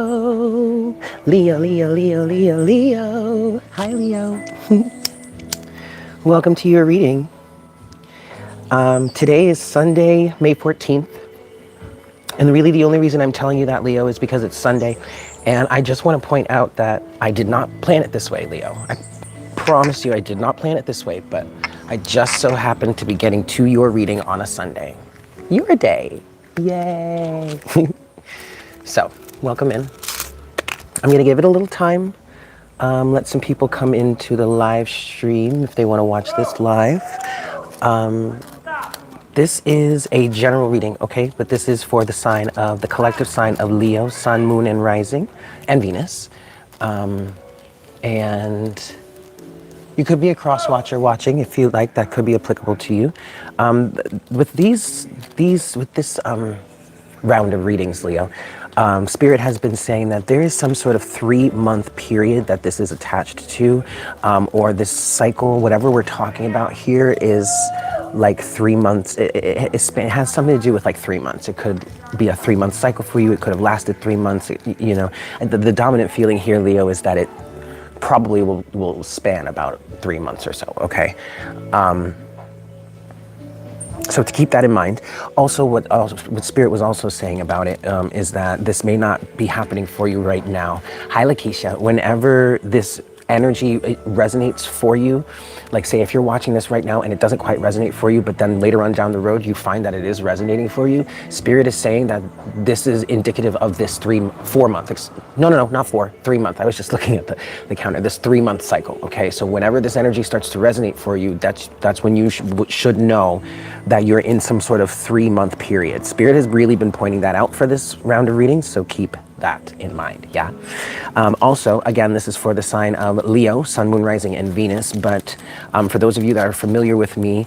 Oh, Leo, Leo, Leo, Leo, Leo. Hi, Leo. Welcome to your reading. Today is Sunday, May 14th. And really the only reason I'm telling you that, Leo, is because it's Sunday. And I just want to point out that I did not plan it this way, Leo. I promise you I did not plan it this way, but I just so happened to be getting to your reading on a Sunday. Your day. Yay. So, welcome in. I'm going to give it a little time. Let some people come into the live stream if they want to watch this live. This is a general reading, okay? But this is for the sign of the collective sign of Leo, Sun, Moon, and Rising, and Venus. And you could be a cross watcher watching if you like. That could be applicable to you. With this round of readings, Leo, Spirit has been saying that there is some sort of 3-month period that this is attached to, or this cycle, whatever we're talking about here is like 3 months. It has something to do with like 3 months. It could be a 3-month cycle for you. It could have lasted 3 months, you know. And the dominant feeling here, Leo, is that it probably will span about 3 months or so, okay? So to keep that in mind, also what Spirit was also saying about it is that this may not be happening for you right now. Hi, Lakeisha. Whenever this energy resonates for you, like say if you're watching this right now and it doesn't quite resonate for you, but then later on down the road you find that it is resonating for you, Spirit is saying that this is indicative of this 4 month, no, not 4, 3 month. I was just looking at the counter, this 3-month cycle, okay? So whenever this energy starts to resonate for you, that's when you should know that you're in some sort of 3-month period. Spirit has really been pointing that out for this round of readings, so keep that in mind, yeah? Also, again, this is for the sign of Leo, Sun, Moon, Rising, and Venus, but for those of you that are familiar with me,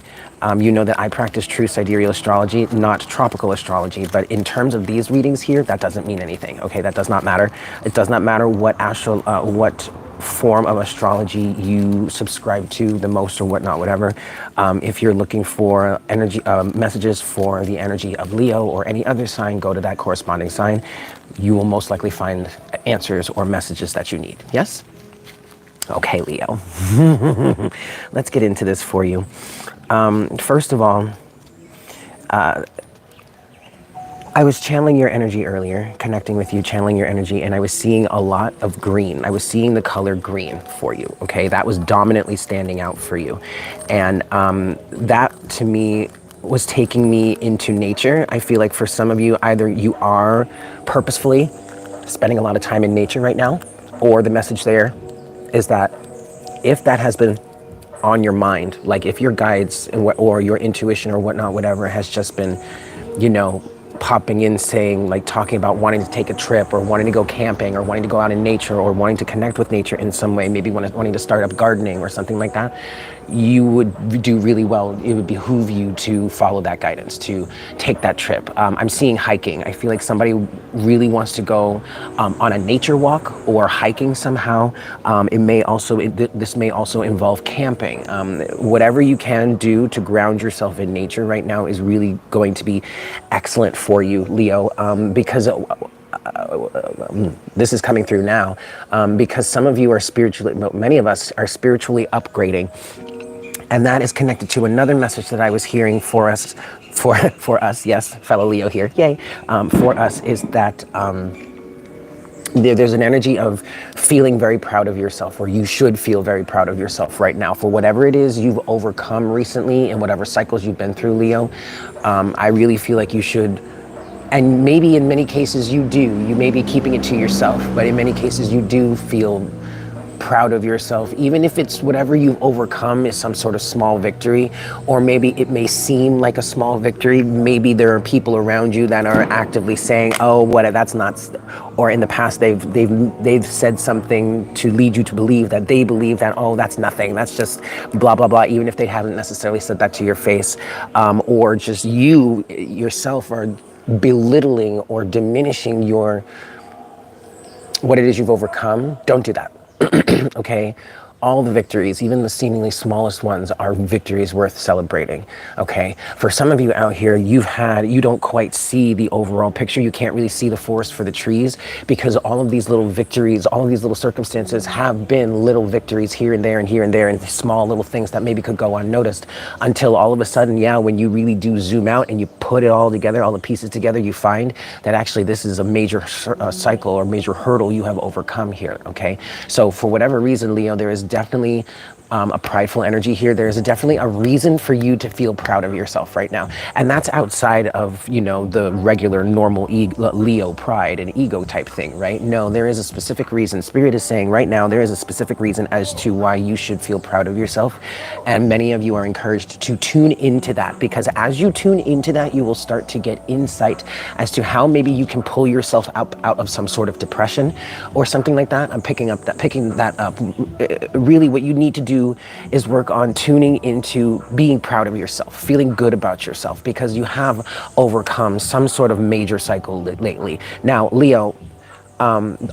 you know that I practice true sidereal astrology, not tropical astrology, but in terms of these readings here, that doesn't mean anything, okay? That does not matter. It does not matter what form of astrology you subscribe to the most or whatnot, whatever. If you're looking for energy messages for the energy of Leo or any other sign, go to that corresponding sign. You will most likely find answers or messages that you need. Yes? Okay, Leo. Let's get into this for you. First of all, I was channeling your energy earlier, connecting with you, channeling your energy, and I was seeing a lot of green. I was seeing the color green for you, okay? That was dominantly standing out for you. And that, to me, was taking me into nature. I feel like for some of you, either you are purposefully spending a lot of time in nature right now, or the message there is that if that has been on your mind, like if your guides or your intuition or whatnot, whatever, has just been, you know, popping in saying, like talking about wanting to take a trip or wanting to go camping or wanting to go out in nature or wanting to connect with nature in some way, maybe wanting to start up gardening or something like that, you would do really well. It would behoove you to follow that guidance, to take that trip. I'm seeing hiking. I feel like somebody really wants to go on a nature walk or hiking somehow. This may also involve camping. Whatever you can do to ground yourself in nature right now is really going to be excellent for you, Leo, because this is coming through now, because some of you are many of us are spiritually upgrading. And that is connected to another message that I was hearing for us, yes, fellow Leo here, yay, for us is that there's an energy of feeling very proud of yourself, or you should feel very proud of yourself right now for whatever it is you've overcome recently and whatever cycles you've been through, Leo. I really feel like you should, and maybe in many cases you do, you may be keeping it to yourself, but in many cases you do feel proud of yourself, even if it's whatever you've overcome is some sort of small victory, or maybe it may seem like a small victory. Maybe there are people around you that are actively saying, "Oh, that's not," or in the past they've said something to lead you to believe that they believe that, "Oh, that's nothing. That's just blah blah blah," even if they haven't necessarily said that to your face, or just you yourself are belittling or diminishing what it is you've overcome. Don't do that. Okay, all the victories, even the seemingly smallest ones, are victories worth celebrating, okay? For some of you out here, you don't quite see the overall picture. You can't really see the forest for the trees, because all of these little victories, all of these little circumstances have been little victories here and there and here and there, and small little things that maybe could go unnoticed, until all of a sudden, yeah, when you really do zoom out and you put it all together, all the pieces together, you find that actually this is a major cycle or major hurdle you have overcome here, okay? So for whatever reason, Leo, there is definitely a prideful energy here. There's definitely a reason for you to feel proud of yourself right now. And that's outside of, you know, the regular normal Leo pride and ego type thing, right? No, there is a specific reason. Spirit is saying right now, there is a specific reason as to why you should feel proud of yourself. And many of you are encouraged to tune into that, because as you tune into that, you will start to get insight as to how maybe you can pull yourself out of some sort of depression or something like that. I'm picking that up. Really what you need to do is work on tuning into being proud of yourself, feeling good about yourself, because you have overcome some sort of major cycle lately. Now, Leo,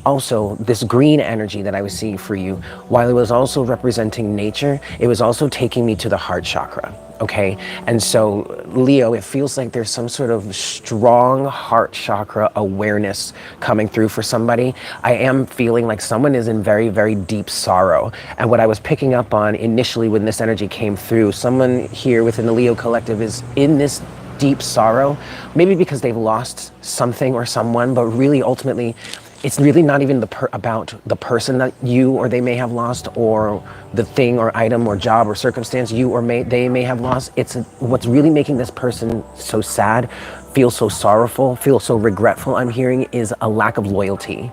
also this green energy that I was seeing for you, while it was also representing nature, it was also taking me to the heart chakra. Okay, and so Leo, it feels like there's some sort of strong heart chakra awareness coming through for somebody. I am feeling like someone is in very, very deep sorrow. And what I was picking up on initially when this energy came through, someone here within the Leo collective is in this deep sorrow, maybe because they've lost something or someone, but really ultimately, it's really not even about the person that you or they may have lost, or the thing or item or job or circumstance they may have lost. It's what's really making this person so sad, feel so sorrowful, feel so regretful, I'm hearing, is a lack of loyalty.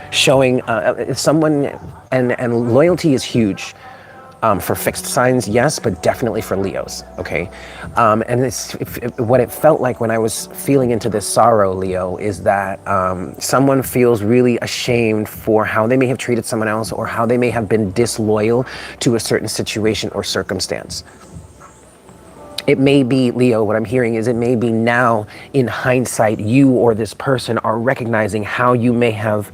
Showing someone, and loyalty is huge. For fixed signs, yes, but definitely for Leos, okay? And what it felt like when I was feeling into this sorrow, Leo, is that someone feels really ashamed for how they may have treated someone else, or how they may have been disloyal to a certain situation or circumstance. It may be, Leo, what I'm hearing is it may be now, in hindsight, you or this person are recognizing how you may have,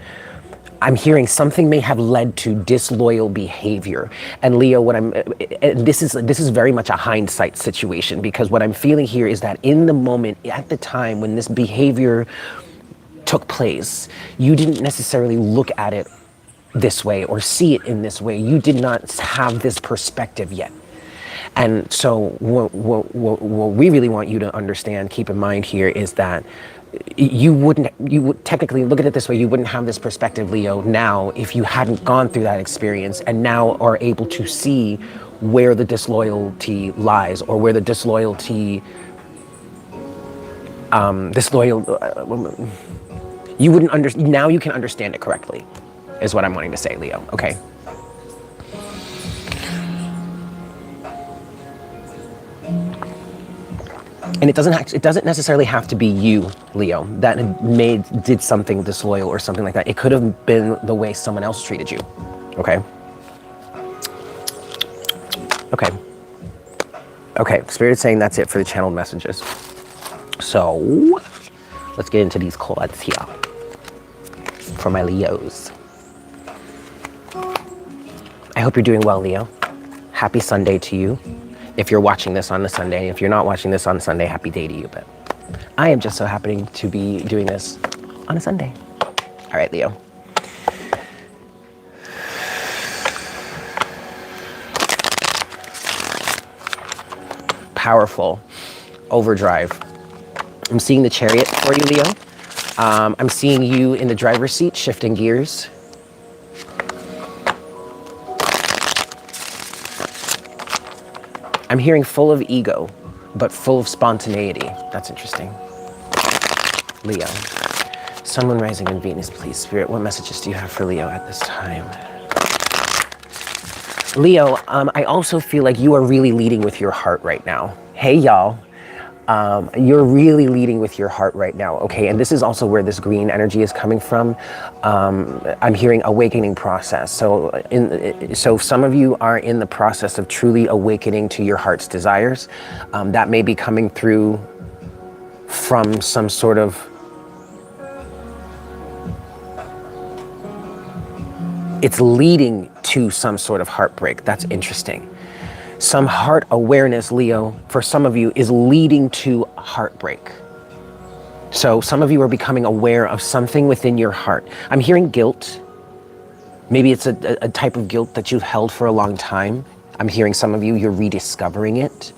I'm hearing something may have led to disloyal behavior. And Leo, this is very much a hindsight situation, because what I'm feeling here is that in the moment, at the time when this behavior took place, you didn't necessarily look at it this way or see it in this way. You did not have this perspective yet. And so what we really want you to understand, keep in mind here, is that you would technically, look at it this way, you wouldn't have this perspective, Leo, now if you hadn't gone through that experience and now are able to see where the disloyalty lies, or where the you wouldn't understand. Now you can understand it correctly, is what I'm wanting to say, Leo, okay? And it doesn't necessarily have to be you, Leo, that did something disloyal or something like that. It could have been the way someone else treated you. Okay. Okay. Okay. Spirit's saying that's it for the channeled messages. So let's get into these cards here for my Leos. I hope you're doing well, Leo. Happy Sunday to you. If you're watching this on a Sunday, if you're not watching this on a Sunday, happy day to you. But I am just so happy to be doing this on a Sunday. All right, Leo. Powerful. Overdrive. I'm seeing the Chariot for you, Leo. I'm seeing you in the driver's seat, shifting gears. I'm hearing full of ego, but full of spontaneity. That's interesting. Leo. Sun, Moon, Rising, and Venus, please. Spirit, what messages do you have for Leo at this time? Leo, I also feel like you are really leading with your heart right now. Hey, y'all. You're really leading with your heart right now, okay? And this is also where this green energy is coming from. I'm hearing awakening process. So some of you are in the process of truly awakening to your heart's desires. That may be coming through from some sort of it's leading to some sort of heartbreak. That's interesting. Some heart awareness, Leo, for some of you is leading to heartbreak. So some of you are becoming aware of something within your heart. I'm hearing guilt. Maybe it's a type of guilt that you've held for a long time. I'm hearing some of you, you're rediscovering it.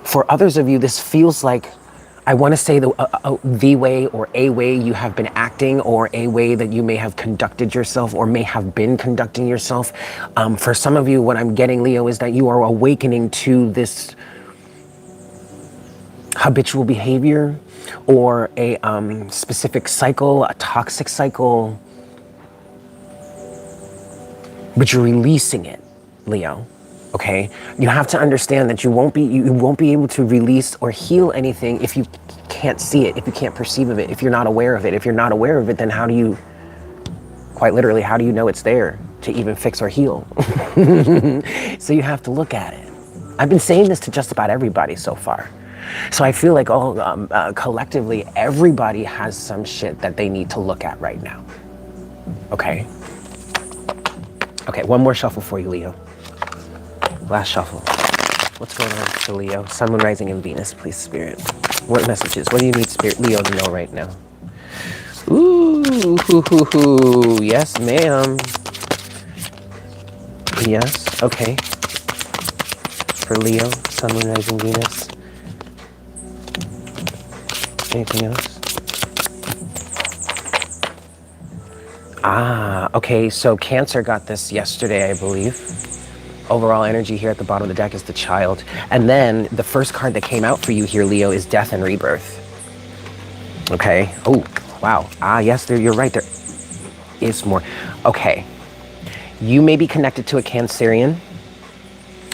For others of you, this feels like, I want to say the way or a way you have been acting, or a way that you may have conducted yourself or may have been conducting yourself. For some of you, what I'm getting, Leo, is that you are awakening to this habitual behavior or a specific cycle, a toxic cycle, but you're releasing it, Leo. Okay, you have to understand that you won't be able to release or heal anything if you can't see it, if you can't perceive of it, if you're not aware of it. If you're not aware of it, then how do you, quite literally, how do you know it's there to even fix or heal? So you have to look at it. I've been saying this to just about everybody so far. So I feel like collectively, everybody has some shit that they need to look at right now. Okay. Okay, one more shuffle for you, Leo. Last shuffle. What's going on for Leo? Sun, Moon, Rising, and Venus, please, Spirit. What messages? What do you need, Spirit, Leo, to know right now? Ooh, hoo, hoo, hoo. Yes, ma'am. Yes, okay. For Leo, Sun, Moon, Rising, Venus. Anything else? Okay, so Cancer got this yesterday, I believe. Overall energy here at the bottom of the deck is the Child. And then the first card that came out for you here, Leo, is Death and Rebirth. Okay. Oh, wow. Yes, you're right. There is more. Okay. You may be connected to a Cancerian.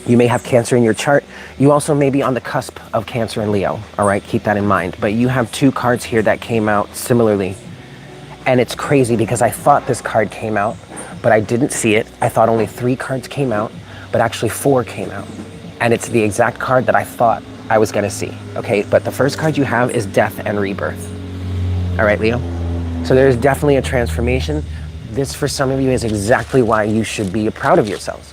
You may have Cancer in your chart. You also may be on the cusp of Cancer and Leo. All right, keep that in mind. But you have two cards here that came out similarly. And it's crazy because I thought this card came out, but I didn't see it. I thought only 3 cards came out, but actually 4 came out. And it's the exact card that I thought I was gonna see, okay? But the first card you have is Death and Rebirth. All right, Leo? So there's definitely a transformation. This, for some of you, is exactly why you should be proud of yourselves.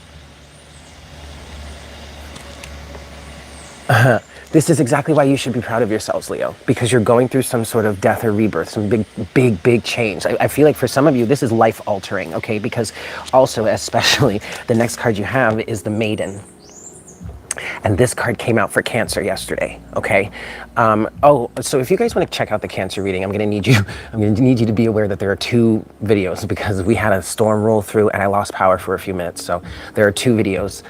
This is exactly why you should be proud of yourselves, Leo, because you're going through some sort of death or rebirth, some big change. I feel like for some of you, this is life altering, okay? Because also, especially, the next card you have is the Maiden. And this card came out for Cancer yesterday, okay? So if you guys want to check out the Cancer reading, I'm gonna need you to be aware that there are 2 videos, because we had a storm roll through and I lost power for a few minutes. So there are 2 videos,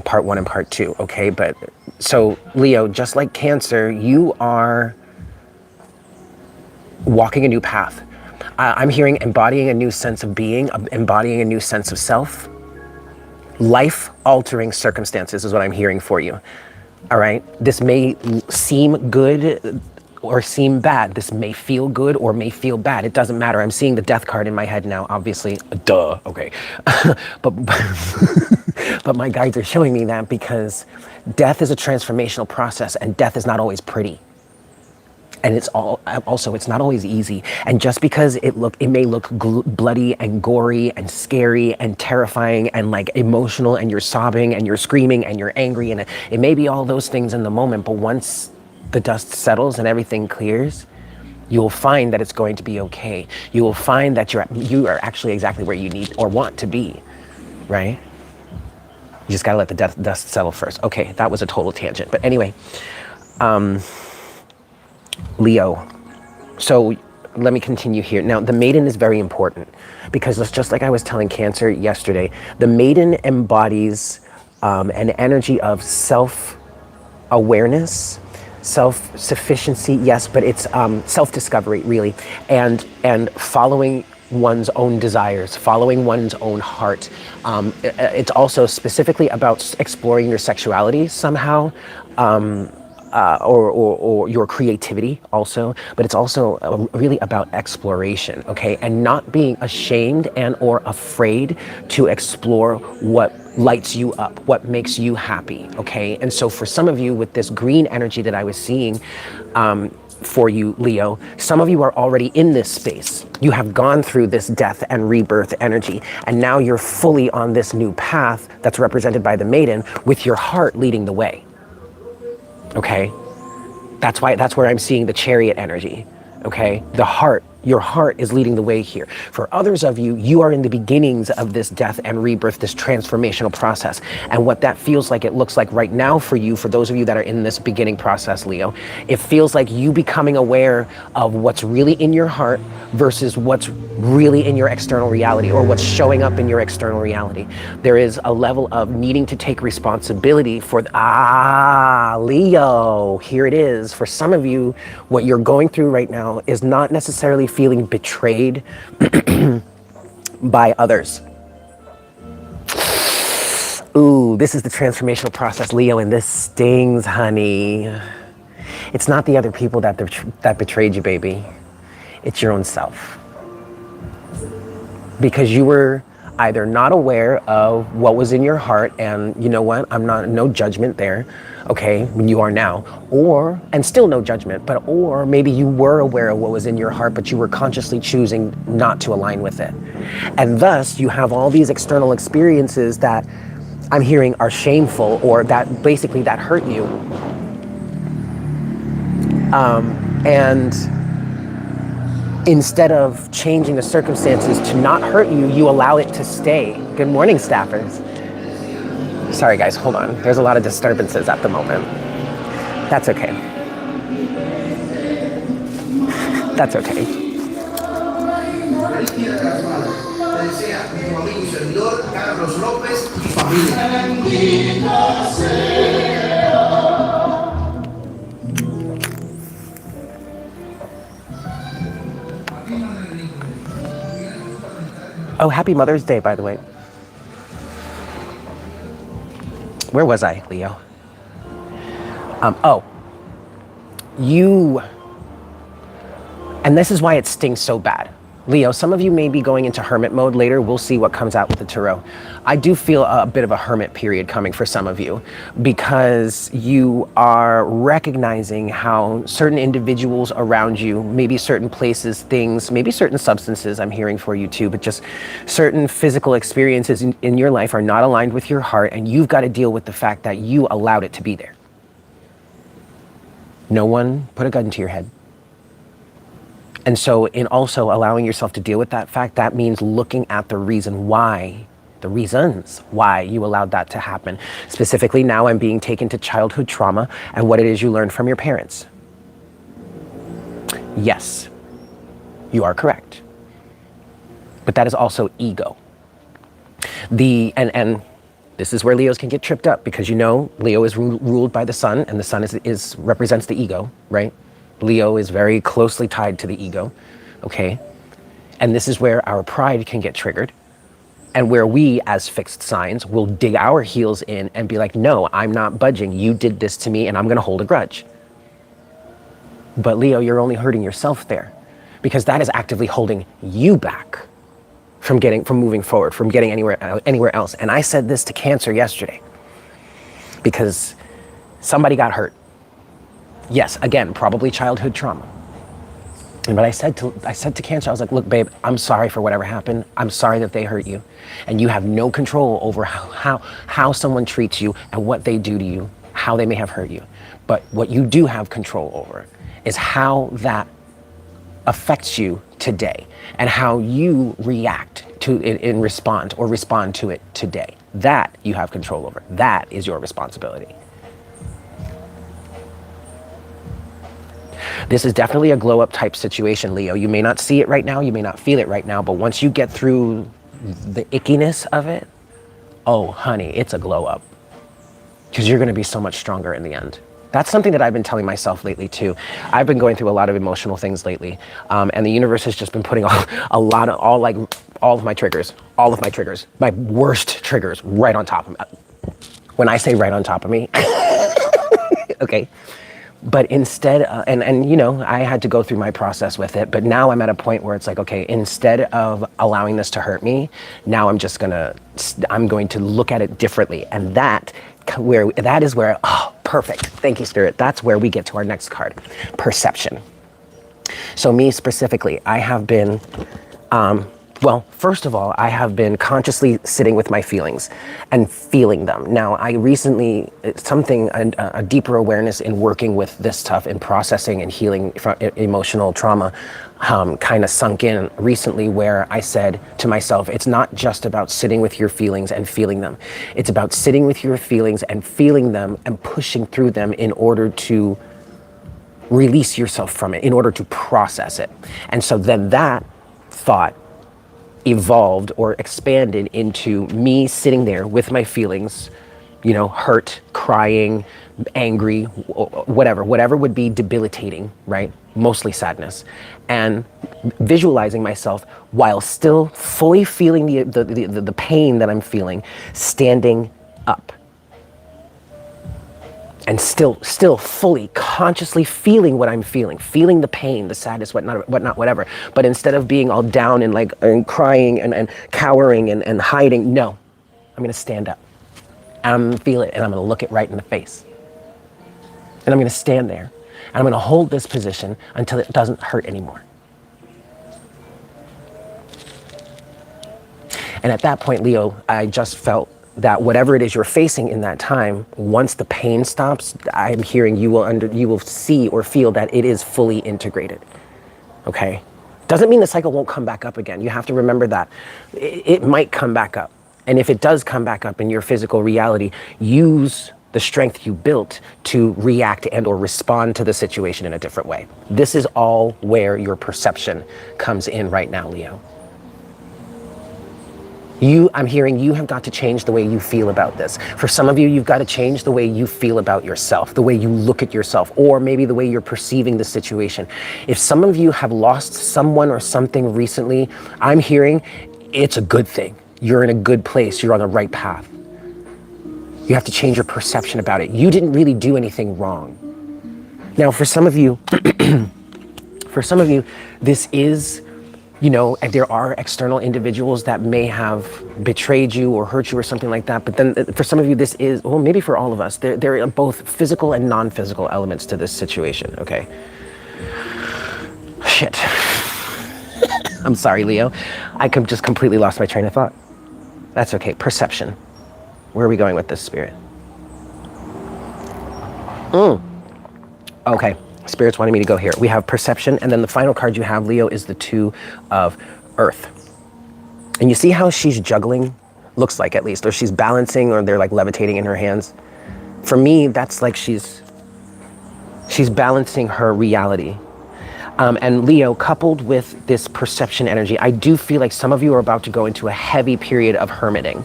part 1 and part 2, okay? But so Leo, just like Cancer, you are walking a new path. I'm hearing embodying a new sense of being, embodying a new sense of self. Life-altering circumstances is what I'm hearing for you, all right? This may seem good or seem bad. This may feel good or may feel bad. It doesn't matter. I'm seeing the Death card in my head now, obviously. Duh, okay. but my guides are showing me that because death is a transformational process, and death is not always pretty. And it's not always easy. And just because it may look bloody and gory and scary and terrifying and like emotional, and you're sobbing and you're screaming and you're angry, and it may be all those things in the moment, but once the dust settles and everything clears, you will find that it's going to be okay. You will find that you are actually exactly where you need or want to be, right? You just gotta let the dust settle first. Okay, that was a total tangent. But anyway, Leo, so let me continue here. Now, the Maiden is very important because it's just like I was telling Cancer yesterday, the Maiden embodies an energy of self-awareness, self-sufficiency, yes, but it's self-discovery, really, and following one's own desires, following one's own heart. It's also specifically about exploring your sexuality somehow, or your creativity also, but it's also really about exploration, okay? And not being ashamed and or afraid to explore what lights you up, what makes you happy, okay? And so for some of you with this green energy that I was seeing, for you, Leo. Some of you are already in this space. You have gone through this death and rebirth energy, and now you're fully on this new path that's represented by the maiden, with your heart leading the way. Okay? That's where I'm seeing the chariot energy. Okay? The heart, your heart is leading the way here. For others of you, you are in the beginnings of this death and rebirth, this transformational process. And what that feels like, it looks like right now for you, for those of you that are in this beginning process, Leo, it feels like you becoming aware of what's really in your heart versus what's really in your external reality, or what's showing up in your external reality. There is a level of needing to take responsibility for, Leo, here it is. For some of you, what you're going through right now is not necessarily feeling betrayed by others. Ooh, this is the transformational process, Leo, and this stings, honey. It's not the other people that betrayed you, baby. It's your own self. Because you were either not aware of what was in your heart, and you know what, no judgment there, okay, when you are now, and still no judgment, or maybe you were aware of what was in your heart, but you were consciously choosing not to align with it. And thus, you have all these external experiences that I'm hearing are shameful, or that basically that hurt you. And instead of changing the circumstances to not hurt you, you allow it to stay. Good morning, staffers. Sorry guys, hold on. There's a lot of disturbances at the moment. That's okay. That's okay. Oh, happy Mother's Day, by the way. Where was I, Leo? And this is why it stings so bad. Leo, some of you may be going into hermit mode later. We'll see what comes out with the tarot. I do feel a bit of a hermit period coming for some of you, because you are recognizing how certain individuals around you, maybe certain places, things, maybe certain substances, I'm hearing for you too, but just certain physical experiences in your life are not aligned with your heart, and you've got to deal with the fact that you allowed it to be there. No one put a gun to your head. And so in also allowing yourself to deal with that fact, that means looking at the reasons why you allowed that to happen. Specifically, now I'm being taken to childhood trauma and what it is you learned from your parents. Yes, you are correct. But that is also ego. And this is where Leos can get tripped up, because you know Leo is ruled by the sun, and the sun represents the ego, right? Leo is very closely tied to the ego, okay? And this is where our pride can get triggered, and where we, as fixed signs, will dig our heels in and be like, no, I'm not budging. You did this to me, and I'm gonna hold a grudge. But Leo, you're only hurting yourself there, because that is actively holding you back from moving forward, from getting anywhere else. And I said this to Cancer yesterday, because somebody got hurt. Yes, again, probably childhood trauma. But I said to Cancer, I was like, look, babe, I'm sorry for whatever happened. I'm sorry that they hurt you. And you have no control over how someone treats you and what they do to you, how they may have hurt you. But what you do have control over is how that affects you today, and how you react to it in respond to it today. That you have control over. That is your responsibility. This is definitely a glow up type situation, Leo. You may not see it right now, you may not feel it right now, but once you get through the ickiness of it, oh honey, it's a glow up. Because you're gonna be so much stronger in the end. That's something that I've been telling myself lately too. I've been going through a lot of emotional things lately, and the universe has just been putting all of my triggers, my worst triggers right on top of me. When I say right on top of me, okay. But instead, and you know, I had to go through my process with it, but now I'm at a point where it's like, okay, instead of allowing this to hurt me, now I'm going to look at it differently. And that is where, Perfect. Thank you, Spirit. That's where we get to our next card, perception. So me specifically, I have been, well, first of all, I have been consciously sitting with my feelings and feeling them. Now, I recently, a deeper awareness in working with this stuff and processing and healing from emotional trauma kind of sunk in recently, where I said to myself, it's not just about sitting with your feelings and feeling them. It's about sitting with your feelings and feeling them and pushing through them in order to release yourself from it, in order to process it. And so then that thought evolved or expanded into me sitting there with my feelings, you know, hurt, crying, angry, whatever would be debilitating, right? Mostly sadness. And visualizing myself while still fully feeling the pain that I'm feeling, standing up. And still fully, consciously feeling what I'm feeling the pain, the sadness, whatnot, whatever. But instead of being all down and crying and cowering and hiding, no, I'm gonna stand up. And I'm gonna feel it, and I'm gonna look it right in the face. And I'm gonna stand there, and I'm gonna hold this position until it doesn't hurt anymore. And at that point, Leo, I just felt that whatever it is you're facing in that time, once the pain stops, I'm hearing you will see or feel that it is fully integrated. Okay? Doesn't mean the cycle won't come back up again. You have to remember that. It might come back up. And if it does come back up in your physical reality, use the strength you built to react and or respond to the situation in a different way. This is all where your perception comes in right now, Leo. I'm hearing you have got to change the way you feel about this. For some of you, you've got to change the way you feel about yourself, the way you look at yourself, or maybe the way you're perceiving the situation. If some of you have lost someone or something recently, I'm hearing it's a good thing. You're in a good place. You're on the right path. You have to change your perception about it. You didn't really do anything wrong. Now, for some of you, this is, you know, there are external individuals that may have betrayed you or hurt you or something like that. But then for some of you, this is, well, maybe for all of us, there are both physical and non-physical elements to this situation, okay? Shit. I'm sorry, Leo. I just completely lost my train of thought. That's okay. Perception. Where are we going with this, Spirit? Okay. Spirit's wanting me to go here. We have perception, and then the final card you have, Leo, is the Two of Earth. And you see how she's juggling? Looks like, at least, or she's balancing, or they're like levitating in her hands. For me, that's like she's balancing her reality. And Leo, coupled with this perception energy, I do feel like some of you are about to go into a heavy period of hermiting.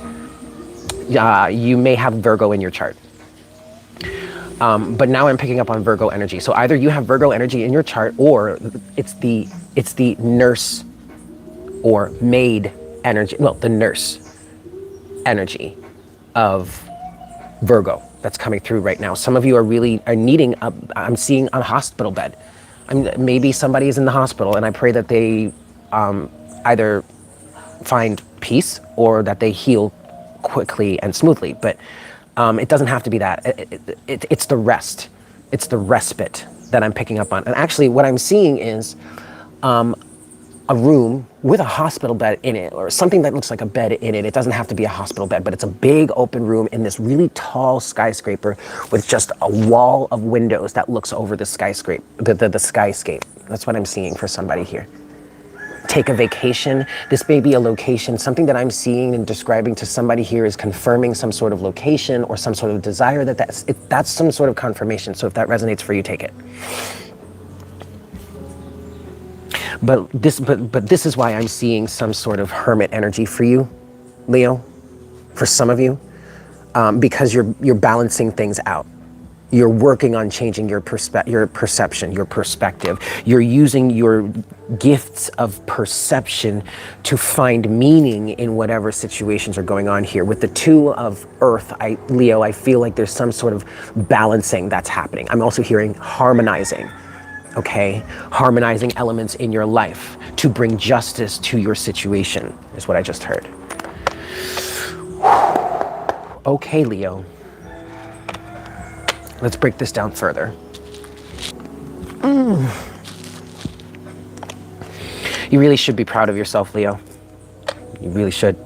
You may have Virgo in your chart. But now I'm picking up on Virgo energy. So either you have Virgo energy in your chart, or it's the nurse or maid energy, well, the nurse energy of Virgo that's coming through right now. Some of you are needing, I'm seeing a hospital bed. Maybe somebody is in the hospital, and I pray that they either find peace or that they heal quickly and smoothly. But it doesn't have to be that. It's the rest. It's the respite that I'm picking up on. And actually what I'm seeing is a room with a hospital bed in it, or something that looks like a bed in it. It doesn't have to be a hospital bed, but it's a big open room in this really tall skyscraper with just a wall of windows that looks over the skyscape. The skyscape. That's what I'm seeing for somebody here. Take a vacation. This may be a location. Something that I'm seeing and describing to somebody here is confirming some sort of location or some sort of desire. That's some sort of confirmation. So if that resonates for you, take it. But this is why I'm seeing some sort of hermit energy for you, Leo. For some of you, because you're balancing things out. You're working on changing your perception, your perspective. You're using your gifts of perception to find meaning in whatever situations are going on here. With the Two of Earth, Leo, I feel like there's some sort of balancing that's happening. I'm also hearing harmonizing, okay? Harmonizing elements in your life to bring justice to your situation is what I just heard. Okay, Leo. Let's break this down further. You really should be proud of yourself, Leo. You really should.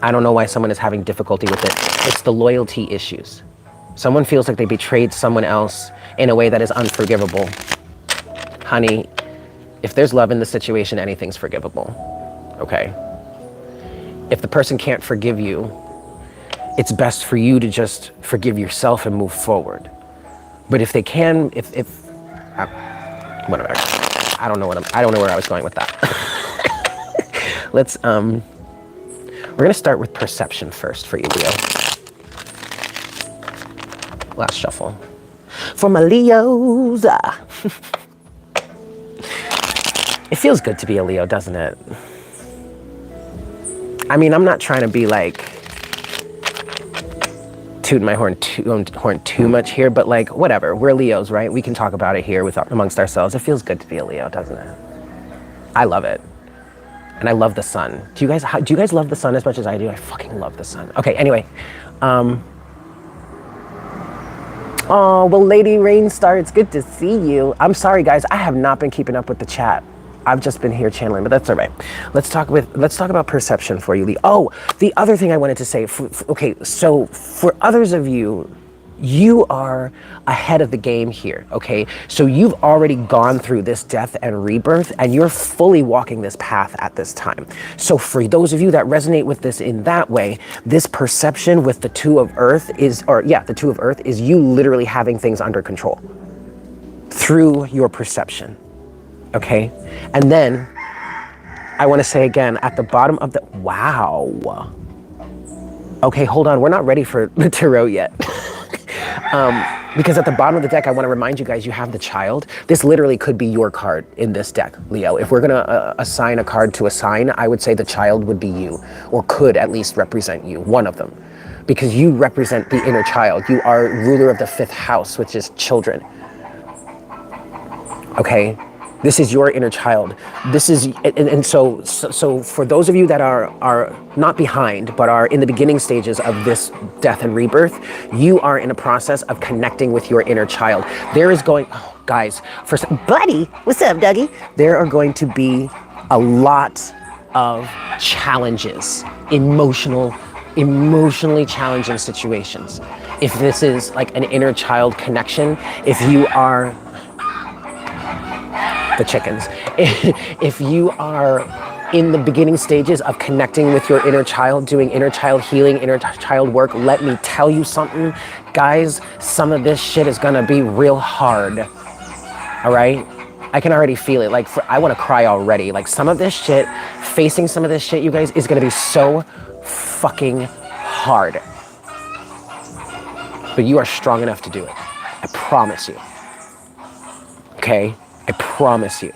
I don't know why someone is having difficulty with it. It's the loyalty issues. Someone feels like they betrayed someone else in a way that is unforgivable. Honey, if there's love in the situation, anything's forgivable, okay? If the person can't forgive you, it's best for you to just forgive yourself and move forward. But if they can, whatever. I don't know where I was going with that. We're gonna start with perception first for you, Leo. Last shuffle. For my Leos. It feels good to be a Leo, doesn't it? I mean, I'm not trying to be like tooting my horn too much here, but like, whatever. We're Leos, right? We can talk about it here amongst ourselves. It feels good to be a Leo, doesn't it? I love it. And I love the sun. Do you guys love the sun as much as I do? I fucking love the sun. Okay, anyway. Oh, well, Lady Rainstar, it's good to see you. I'm sorry, guys. I have not been keeping up with the chat. I've just been here channeling, but that's all right. Let's talk about perception for you, Lee. Oh, the other thing I wanted to say. Okay, so for others of you, you are ahead of the game here, okay? So you've already gone through this death and rebirth, and you're fully walking this path at this time. So for those of you that resonate with this in that way, this perception with the Two of Earth is you literally having things under control through your perception, okay? And then I want to say again, at the bottom of the, wow. Okay, hold on, we're not ready for the tarot yet. Because at the bottom of the deck, I want to remind you guys, you have the Child. This literally could be your card in this deck, Leo. If we're going to assign a card to a sign, I would say the Child would be you, or could at least represent you, one of them. Because you represent the inner child. You are ruler of the 5th house, which is children. Okay? This is your inner child. This is, and so for those of you that are not behind, but are in the beginning stages of this death and rebirth, you are in a process of connecting with your inner child. There is going, oh, guys, buddy, what's up, Dougie? There are going to be a lot of challenges, emotionally challenging situations. If this is like an inner child connection, if you are, the chickens. If you are in the beginning stages of connecting with your inner child, doing inner child healing, inner child work, let me tell you something, guys, some of this shit is gonna be real hard, all right? I can already feel it, like I wanna cry already. Like facing some of this shit, you guys, is gonna be so fucking hard. But you are strong enough to do it, I promise you, okay? I promise you.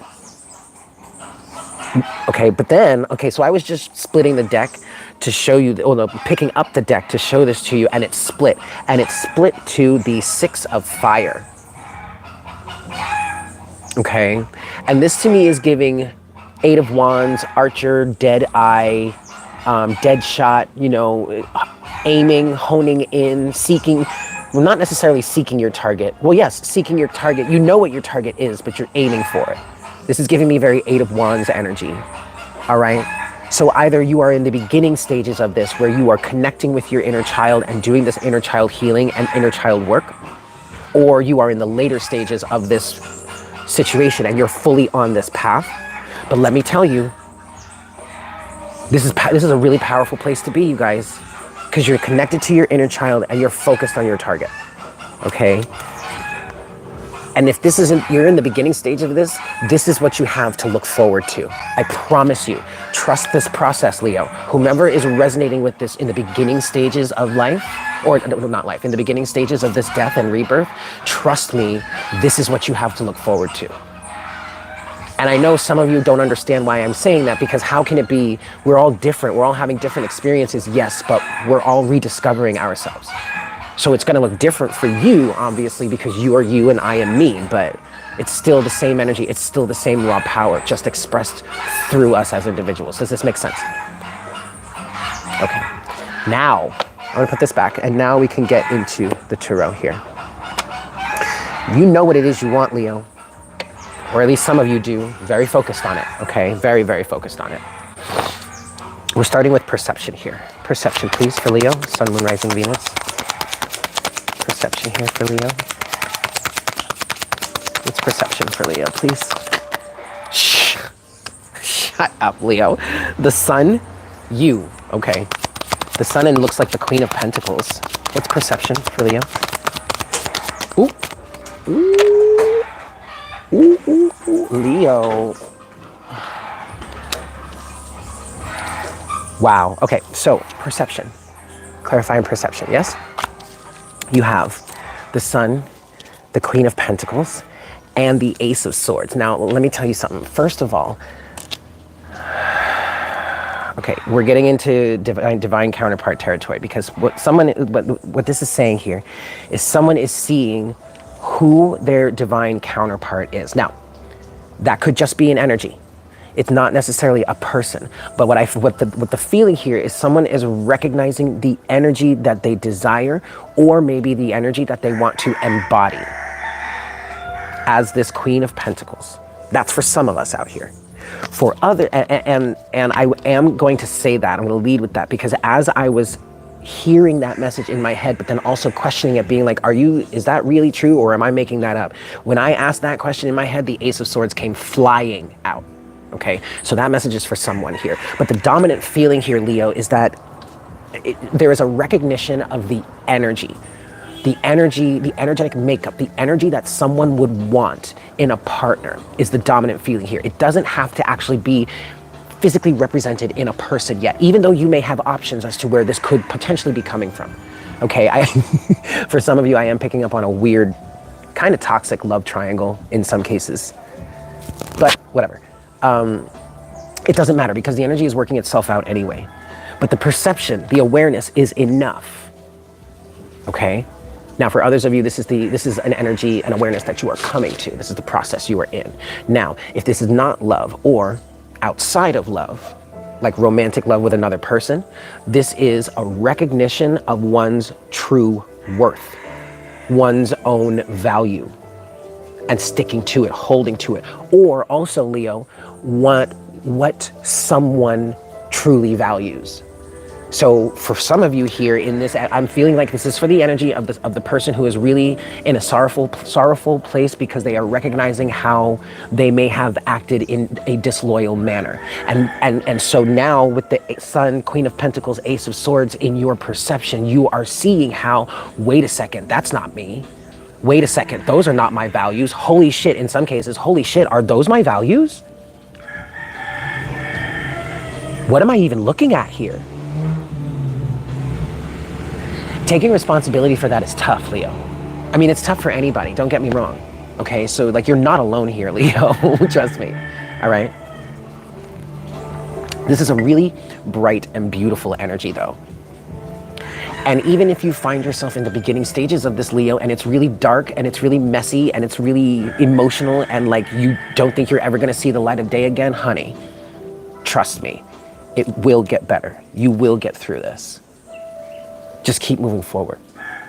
Okay, but then, so I was just splitting the deck to show you, picking up the deck to show this to you, and it split. And it split to the 6 of Fire. Okay, and this to me is giving 8 of Wands, Archer, Dead Eye, Dead Shot, aiming, honing in, seeking. Well, not necessarily seeking your target. Well, yes, seeking your target. You know what your target is, but you're aiming for it. This is giving me very 8 of Wands energy, all right? So either you are in the beginning stages of this where you are connecting with your inner child and doing this inner child healing and inner child work, or you are in the later stages of this situation and you're fully on this path. But let me tell you, this is a really powerful place to be, you guys. Because you're connected to your inner child and you're focused on your target, okay? And if you're in the beginning stage of this is what you have to look forward to. I promise you, trust this process, Leo. Whomever is resonating with this in the beginning stages of life, or not life, in the beginning stages of this death and rebirth, trust me, this is what you have to look forward to. And I know some of you don't understand why I'm saying that, because how can it be, we're all different, we're all having different experiences, yes, but we're all rediscovering ourselves. So it's gonna look different for you, obviously, because you are you and I am me, but it's still the same energy, it's still the same raw power, just expressed through us as individuals. Does this make sense? Okay, now, I'm gonna put this back, and now we can get into the tarot here. You know what it is you want, Leo, or at least some of you do. Very focused on it, okay? Very, very focused on it. We're starting with perception here. Perception, please, for Leo. Sun, Moon, Rising, Venus. Perception here for Leo. It's perception for Leo, please. Shh. Shut up, Leo. The Sun, you, okay. The Sun and looks like the Queen of Pentacles. What's perception for Leo? Ooh. Ooh. Ooh, ooh, ooh. Leo. Wow. Okay, so perception. Clarifying perception, yes? You have the Sun, the Queen of Pentacles, and the Ace of Swords. Now, let me tell you something. First of all, okay, we're getting into divine counterpart territory, because what this is saying here is someone is seeing who their divine counterpart is. Now, that could just be an energy. It's not necessarily a person, but what the feeling here is someone is recognizing the energy that they desire, or maybe the energy that they want to embody as this Queen of Pentacles. That's for some of us out here. For other, and I am going to say that, I'm going to lead with that, because as I was hearing that message in my head, but then also questioning it, being like, is that really true, or am I making that up? When I asked that question in my head, the Ace of Swords came flying out. Okay, so that message is for someone here. But the dominant feeling here, Leo, is that there is a recognition of the energy, the energetic makeup, the energy that someone would want in a partner is the dominant feeling here. It doesn't have to actually be physically represented in a person yet, even though you may have options as to where this could potentially be coming from. Okay, for some of you, I am picking up on a weird, kind of toxic love triangle in some cases, but whatever. It doesn't matter, because the energy is working itself out anyway. But the perception, the awareness is enough. Okay? Now, for others of you, this is an energy, an awareness that you are coming to. This is the process you are in. Now, if this is not love, or outside of love, like romantic love with another person, this is a recognition of one's true worth, one's own value, and sticking to it, holding to it. Or also, Leo, what someone truly values. So for some of you here in this, I'm feeling like this is for the energy of the person who is really in a sorrowful place, because they are recognizing how they may have acted in a disloyal manner. And so now with the Sun, Queen of Pentacles, Ace of Swords in your perception, you are seeing how, wait a second, that's not me. Wait a second, those are not my values. Holy shit, in some cases, holy shit, are those my values? What am I even looking at here? Taking responsibility for that is tough, Leo. I mean, it's tough for anybody, don't get me wrong. Okay, so like, you're not alone here, Leo, trust me, all right? This is a really bright and beautiful energy, though. And even if you find yourself in the beginning stages of this, Leo, and it's really dark and it's really messy and it's really emotional, and like you don't think you're ever gonna see the light of day again, honey, trust me, it will get better. You will get through this. Just keep moving forward.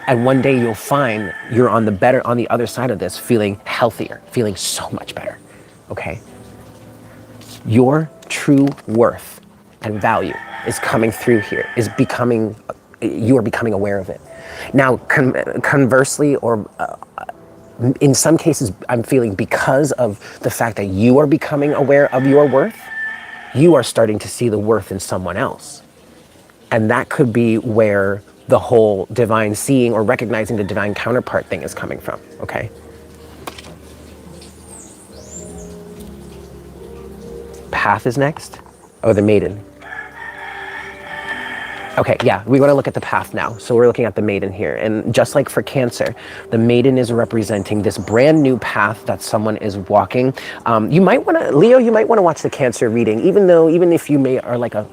And one day you'll find you're on the other side of this, feeling healthier, feeling so much better, okay? Your true worth and value is coming through here, you are becoming aware of it. Now, conversely, or in some cases, I'm feeling because of the fact that you are becoming aware of your worth, you are starting to see the worth in someone else. And that could be where the whole divine seeing or recognizing the divine counterpart thing is coming from, okay? Path is next. Oh, the Maiden. Okay, yeah, we want to look at the path now. So we're looking at the Maiden here. And just like for Cancer, the Maiden is representing this brand new path that someone is walking. You might want to, Leo, you might want to watch the Cancer reading, even if you are like a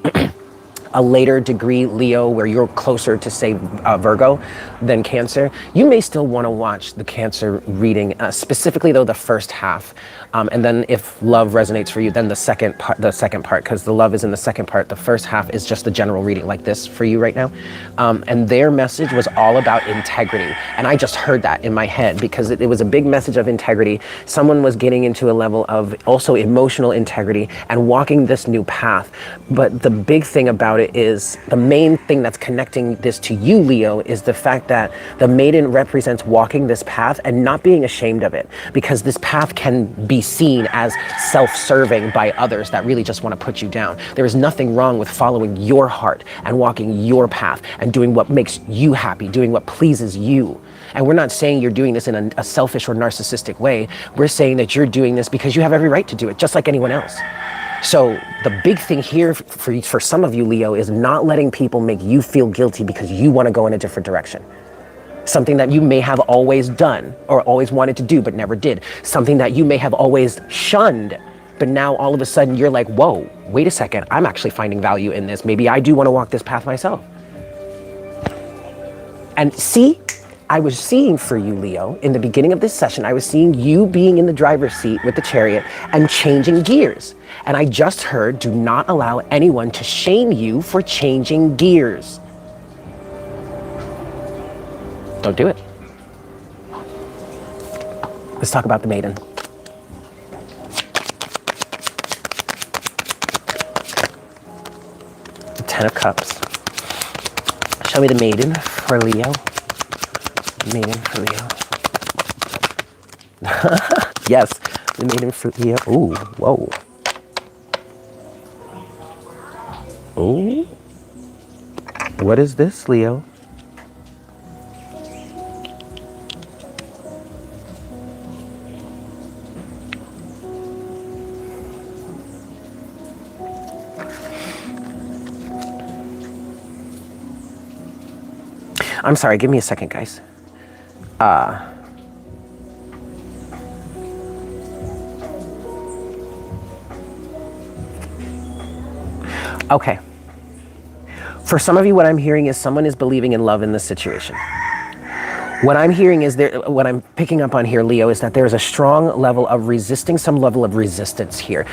a later degree Leo where you're closer to say Virgo than Cancer, you may still want to watch the Cancer reading, specifically though the first half. And then if love resonates for you, then the second part, because the love is in the second part. The first half is just the general reading like this for you right now. And their message was all about integrity. And I just heard that in my head because it was a big message of integrity. Someone was getting into a level of also emotional integrity and walking this new path. But the big thing about it is the main thing that's connecting this to you, Leo, is the fact that the maiden represents walking this path and not being ashamed of it, because this path can be seen as self-serving by others that really just want to put you down. There is nothing wrong with following your heart and walking your path and doing what makes you happy, doing what pleases you. And we're not saying you're doing this in a selfish or narcissistic way. We're saying that you're doing this because you have every right to do it, just like anyone else. So the big thing here for some of you, Leo, is not letting people make you feel guilty because you want to go in a different direction. Something that you may have always done or always wanted to do but never did. Something that you may have always shunned, but now all of a sudden you're like, whoa, wait a second, I'm actually finding value in this. Maybe I do want to walk this path myself. And see, I was seeing for you, Leo, in the beginning of this session, I was seeing you being in the driver's seat with the chariot and changing gears. And I just heard, do not allow anyone to shame you for changing gears. Don't do it. Let's talk about the maiden. The Ten of Cups. Show me the maiden for Leo. Maiden for Leo. Yes, the maiden for Leo. Ooh, whoa. Ooh. What is this, Leo? I'm sorry, give me a second, guys. Okay. For some of you, what I'm hearing is someone is believing in love in this situation. What I'm hearing is what I'm picking up on here, Leo, is that there is a strong level of resisting, some level of resistance here.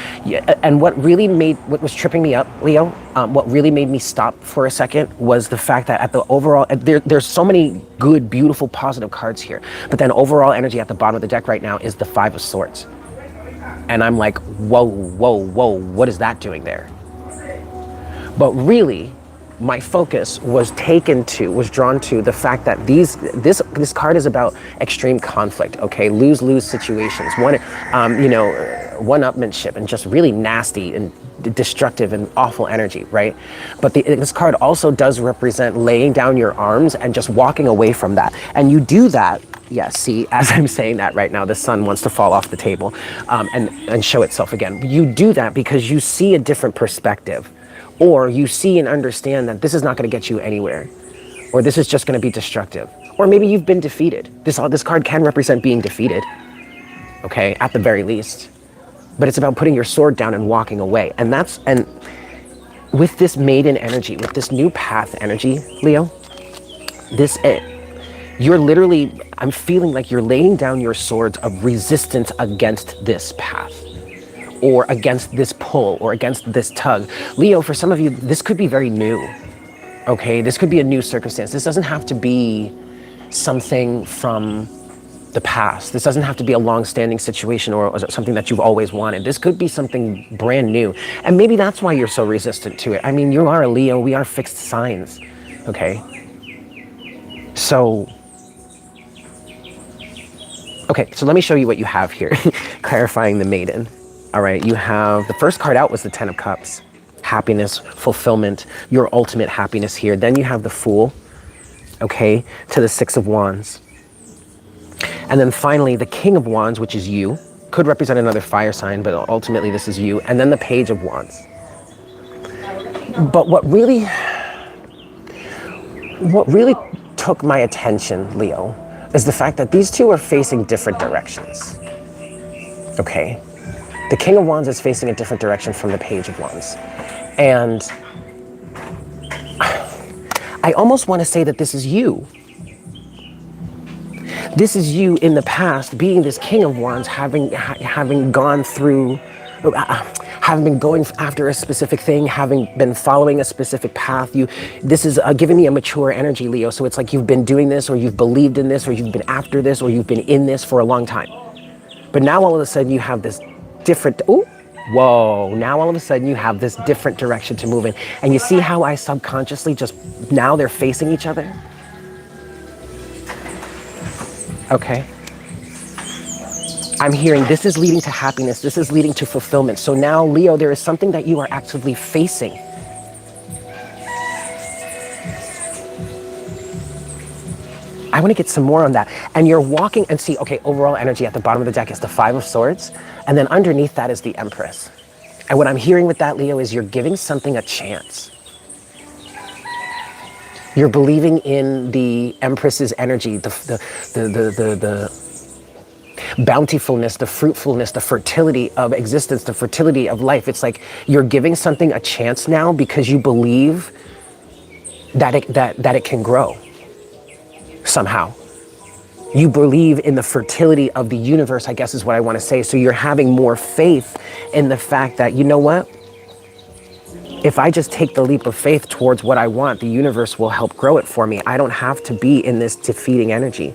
And what was tripping me up, Leo, what really made me stop for a second was the fact that at the overall, there's so many good, beautiful, positive cards here. But then overall energy at the bottom of the deck right now is the Five of Swords. And I'm like, whoa, whoa, whoa, what is that doing there? But really, my focus was drawn to the fact that this card is about extreme conflict, okay? Lose-lose situations, one-upmanship, and just really nasty and destructive and awful energy, right? But this card also does represent laying down your arms and just walking away from that. And you do that, yeah, see, as I'm saying that right now, the sun wants to fall off the table and show itself again. You do that because you see a different perspective. Or you see and understand that this is not going to get you anywhere, or this is just going to be destructive, or maybe you've been defeated. This card can represent being defeated, okay, at the very least. But it's about putting your sword down and walking away. And with this maiden energy, with this new path energy, Leo, I'm feeling like you're laying down your swords of resistance against this path, or against this pull, or against this tug. Leo, for some of you, this could be very new, okay? This could be a new circumstance. This doesn't have to be something from the past. This doesn't have to be a long-standing situation or something that you've always wanted. This could be something brand new. And maybe that's why you're so resistant to it. I mean, you are a Leo, we are fixed signs, okay? So let me show you what you have here, clarifying the maiden. All right, you have, the first card out was the Ten of Cups. Happiness, fulfillment, your ultimate happiness here. Then you have the Fool, okay, to the Six of Wands. And then finally, the King of Wands, which is you. Could represent another fire sign, but ultimately this is you. And then the Page of Wands. But what really took my attention, Leo, is the fact that these two are facing different directions, okay? The King of Wands is facing a different direction from the Page of Wands. And I almost want to say that this is you. This is you in the past, being this King of Wands, having gone through, having been going after a specific thing, having been following a specific path. This is giving me a mature energy, Leo. So it's like you've been doing this, or you've believed in this, or you've been after this, or you've been in this for a long time. But now all of a sudden you have this different, ooh, whoa, now all of a sudden you have this different direction to move in. And you see how I subconsciously just, now they're facing each other? Okay. I'm hearing this is leading to happiness. This is leading to fulfillment. So now, Leo, there is something that you are actively facing. I want to get some more on that. And you're walking and see, okay, overall energy at the bottom of the deck is the Five of Swords. And then underneath that is the Empress. And what I'm hearing with that, Leo, is you're giving something a chance. You're believing in the Empress's energy, the bountifulness, the fruitfulness, the fertility of existence, the fertility of life. It's like you're giving something a chance now because you believe that it can grow somehow. You believe in the fertility of the universe, I guess is what I want to say. So you're having more faith in the fact that, you know what? If I just take the leap of faith towards what I want, the universe will help grow it for me. I don't have to be in this defeating energy.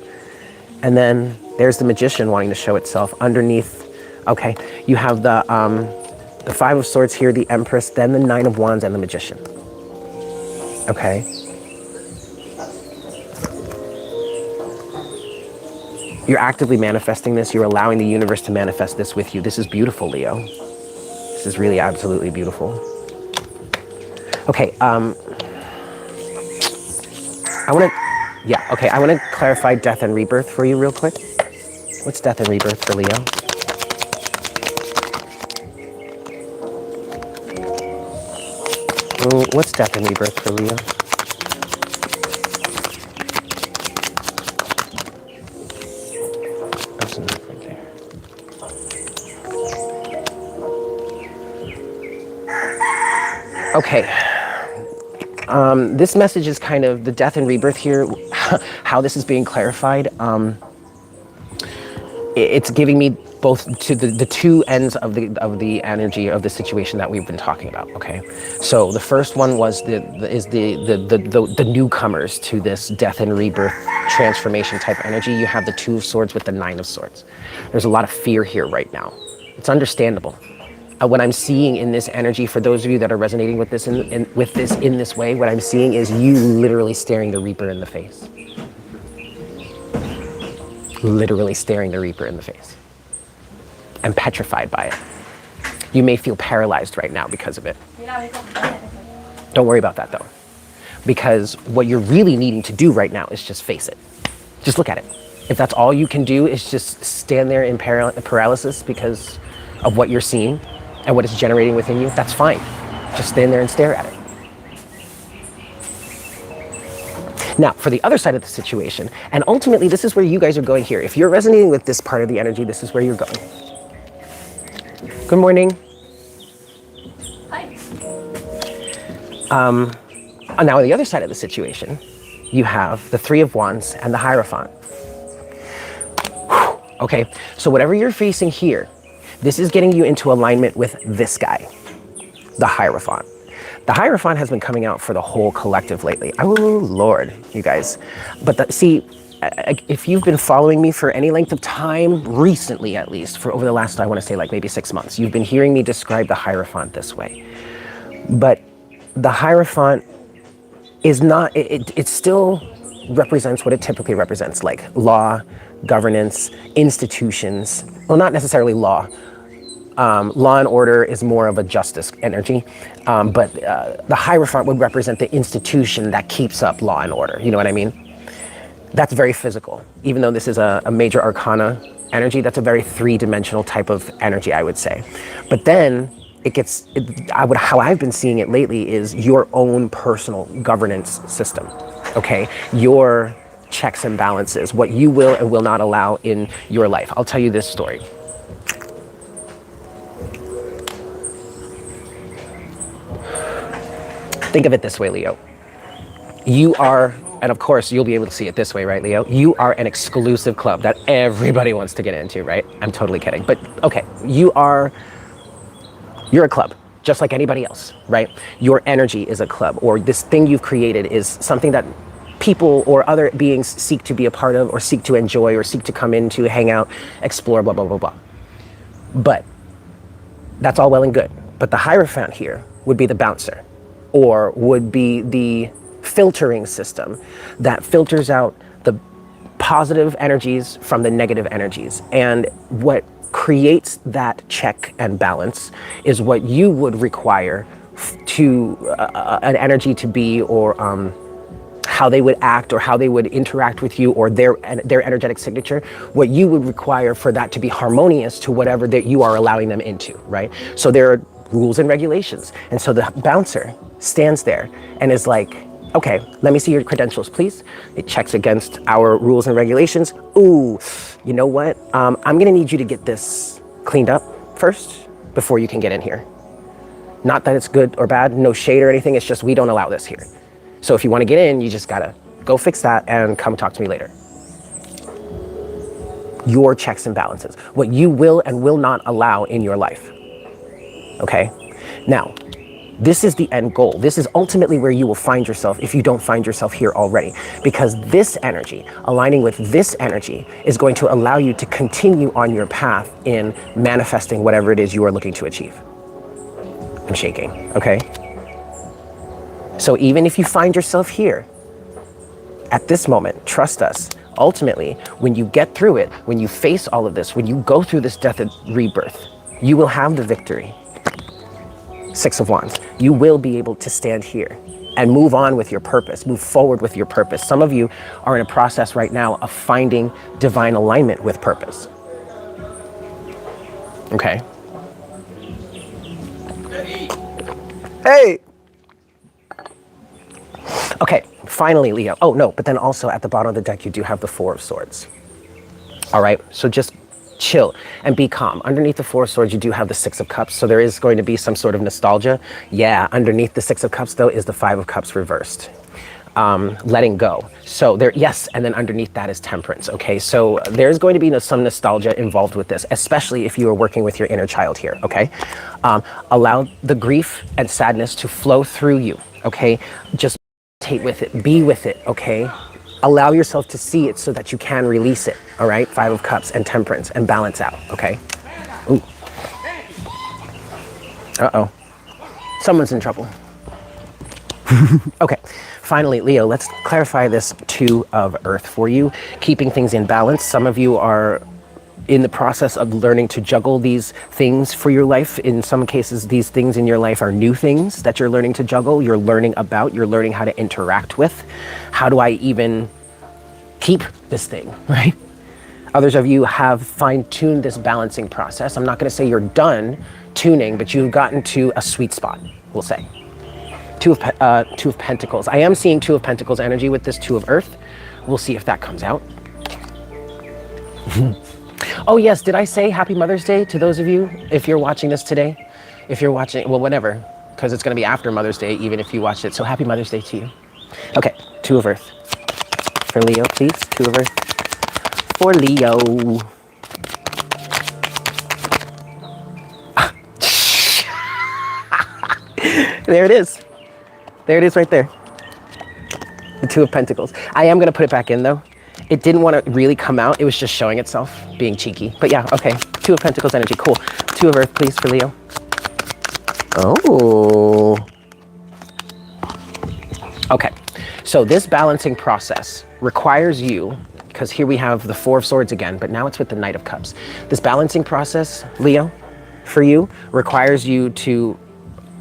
And then there's the Magician wanting to show itself underneath. Okay, you have the Five of Swords here, the Empress, then the Nine of Wands and the Magician. Okay. You're actively manifesting this. You're allowing the universe to manifest this with you. This is beautiful, Leo. This is really absolutely beautiful. Okay, I want to clarify death and rebirth for you real quick. What's death and rebirth for Leo? What's death and rebirth for Leo? That's enough right there. Okay. This message is kind of the death and rebirth here, how this is being clarified. It's giving me both to the two ends of the energy of the situation that we've been talking about. Okay, so the first one was the newcomers to this death and rebirth transformation type energy. You have the Two of Swords with the Nine of Swords. There's a lot of fear here right now. It's understandable. What I'm seeing in this energy, for those of you that are resonating with this in this way, what I'm seeing is you literally staring the Reaper in the face. Literally staring the Reaper in the face. And petrified by it. You may feel paralyzed right now because of it. Don't worry about that though. Because what you're really needing to do right now is just face it. Just look at it. If that's all you can do is just stand there in paralysis because of what you're seeing and what it's generating within you, that's fine. Just stand there and stare at it. Now, for the other side of the situation, and ultimately this is where you guys are going here. If you're resonating with this part of the energy, this is where you're going. Good morning. Hi. Now on the other side of the situation, you have the Three of Wands and the Hierophant. Okay, so whatever you're facing here, this is getting you into alignment with this guy, the Hierophant. The Hierophant has been coming out for the whole collective lately. Oh, Lord, you guys. But see, if you've been following me for any length of time, recently at least, for over the last, I want to say like maybe 6 months, you've been hearing me describe the Hierophant this way. But the Hierophant is not, it still represents what it typically represents, like law, governance, institutions. Well, not necessarily law. Law and order is more of a justice energy, but the Hierophant would represent the institution that keeps up law and order. You know what I mean? That's very physical. Even though this is a major arcana energy, that's a very three-dimensional type of energy, I would say. But then how I've been seeing it lately is your own personal governance system, okay? Your checks and balances, what you will and will not allow in your life. I'll tell you this story. Think of it this way, Leo. You are, and of course you'll be able to see it this way, right, Leo? You are an exclusive club that everybody wants to get into, right? I'm totally kidding. But okay, you're a club, just like anybody else, right? Your energy is a club, or this thing you've created is something that people or other beings seek to be a part of, or seek to enjoy, or seek to come into, hang out, explore, blah, blah, blah, blah. But that's all well and good. But the Hierophant here would be the bouncer, or would be the filtering system that filters out the positive energies from the negative energies. And what creates that check and balance is what you would require to an energy to be, or how they would act, or how they would interact with you, or their energetic signature, what you would require for that to be harmonious to whatever that you are allowing them into, right? So there are rules and regulations. And so the bouncer stands there and is like, okay, let me see your credentials, please. It checks against our rules and regulations. Ooh, you know what? I'm gonna need you to get this cleaned up first before you can get in here. Not that it's good or bad, no shade or anything, it's just we don't allow this here. So if you wanna get in, you just gotta go fix that and come talk to me later. Your checks and balances, what you will and will not allow in your life, okay? Now, this is the end goal. This is ultimately where you will find yourself if you don't find yourself here already, because this energy, aligning with this energy, is going to allow you to continue on your path in manifesting whatever it is you are looking to achieve. I'm shaking, okay? So even if you find yourself here, at this moment, trust us, ultimately, when you get through it, when you face all of this, when you go through this death and rebirth, you will have the victory. Six of Wands. You will be able to stand here and move on with your purpose, move forward with your purpose. Some of you are in a process right now of finding divine alignment with purpose. Okay. Hey! Okay, finally, Leo. Oh, no, but then also at the bottom of the deck, you do have the Four of Swords. All right, so just chill and be calm. Underneath the Four of Swords, you do have the Six of Cups, so there is going to be some sort of nostalgia. Yeah, underneath the Six of Cups, though, is the Five of Cups reversed. Letting go. So there, yes, and then underneath that is Temperance, okay? So there's going to be some nostalgia involved with this, especially if you are working with your inner child here, okay? Allow the grief and sadness to flow through you, okay? Just meditate with it, be with it, okay? Allow yourself to see it so that you can release it, all right? Five of Cups and Temperance, and balance out, okay? Ooh. Uh-oh. Someone's in trouble. Okay, finally, Leo, let's clarify this Two of Earth for you, keeping things in balance. Some of you are in the process of learning to juggle these things for your life. In some cases, these things in your life are new things that you're learning to juggle, you're learning about, you're learning how to interact with. How do I even keep this thing, right? Others of you have fine-tuned this balancing process. I'm not gonna say you're done tuning, but you've gotten to a sweet spot, we'll say. Two of Pentacles. I am seeing Two of Pentacles energy with this Two of Earth. We'll see if that comes out. Oh yes, did I say Happy Mother's Day to those of you, if you're watching this today? If you're watching, well, whatever, because it's gonna be after Mother's Day, even if you watched it. So Happy Mother's Day to you. Okay, Two of Earth. For Leo, please, Two of Earth. For Leo. There it is. There it is right there. The Two of Pentacles. I am gonna put it back in though. It didn't want to really come out. It was just showing itself, being cheeky. But yeah, okay. Two of Pentacles energy, cool. Two of Earth, please, for Leo. Oh. Okay, so this balancing process requires you, because here we have the Four of Swords again, but now it's with the Knight of Cups. This balancing process, Leo, for you, requires you to,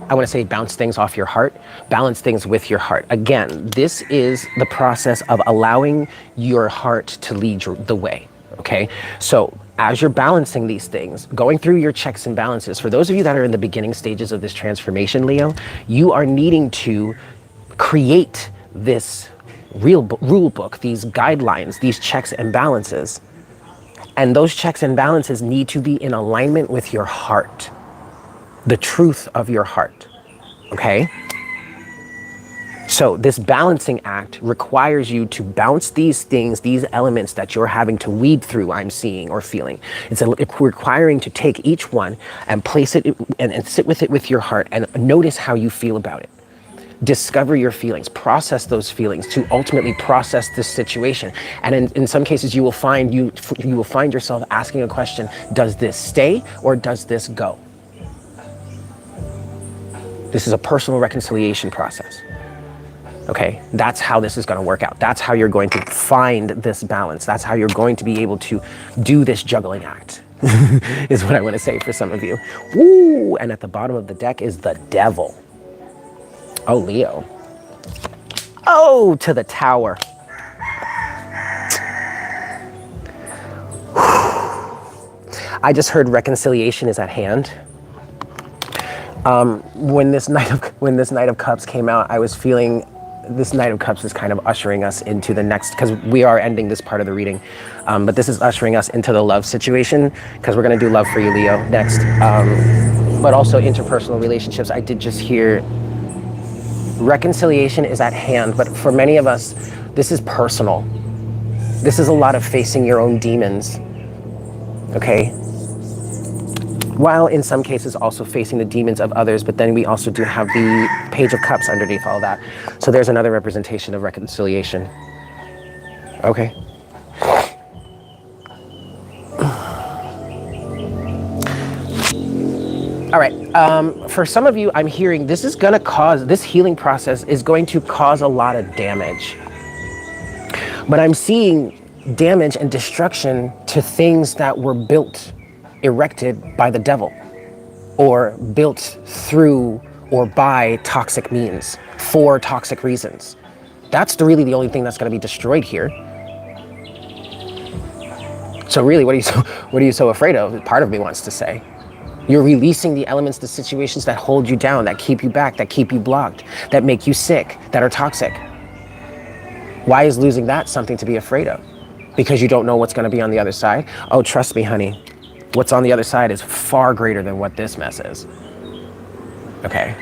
I want to say, bounce things off your heart, balance things with your heart. Again, this is the process of allowing your heart to lead the way, okay? So as you're balancing these things, going through your checks and balances, for those of you that are in the beginning stages of this transformation, Leo, you are needing to create this rule book, these guidelines, these checks and balances. And those checks and balances need to be in alignment with your heart. The truth of your heart, okay? So this balancing act requires you to bounce these things, these elements that you're having to weed through, I'm seeing or feeling. It's requiring to take each one and place it and sit with it with your heart and notice how you feel about it. Discover your feelings, process those feelings to ultimately process this situation. And in some cases, you will find yourself asking a question: does this stay or does this go? This is a personal reconciliation process. Okay, that's how this is going to work out. That's how you're going to find this balance. That's how you're going to be able to do this juggling act, is what I want to say for some of you. Woo! And at the bottom of the deck is the devil. Oh, Leo. Oh, to the tower. I just heard reconciliation is at hand. When this Knight of Cups came out, I was feeling this Knight of Cups is kind of ushering us into the next, because we are ending this part of the reading, but this is ushering us into the love situation, because we're going to do love for you, Leo, next. But also interpersonal relationships. I did just hear reconciliation is at hand, but for many of us, this is personal. This is a lot of facing your own demons, okay? While in some cases also facing the demons of others, but then we also do have the Page of Cups underneath all that. So there's another representation of reconciliation. Okay. All right, for some of you, I'm hearing this healing process is going to cause a lot of damage. But I'm seeing damage and destruction to things that were erected by the devil, or built through or by toxic means, for toxic reasons. That's really the only thing that's going to be destroyed here. So really, what are you so afraid of? Part of me wants to say. You're releasing the elements, the situations that hold you down, that keep you back, that keep you blocked, that make you sick, that are toxic. Why is losing that something to be afraid of? Because you don't know what's going to be on the other side? Oh, trust me, honey. What's on the other side is far greater than what this mess is. Okay.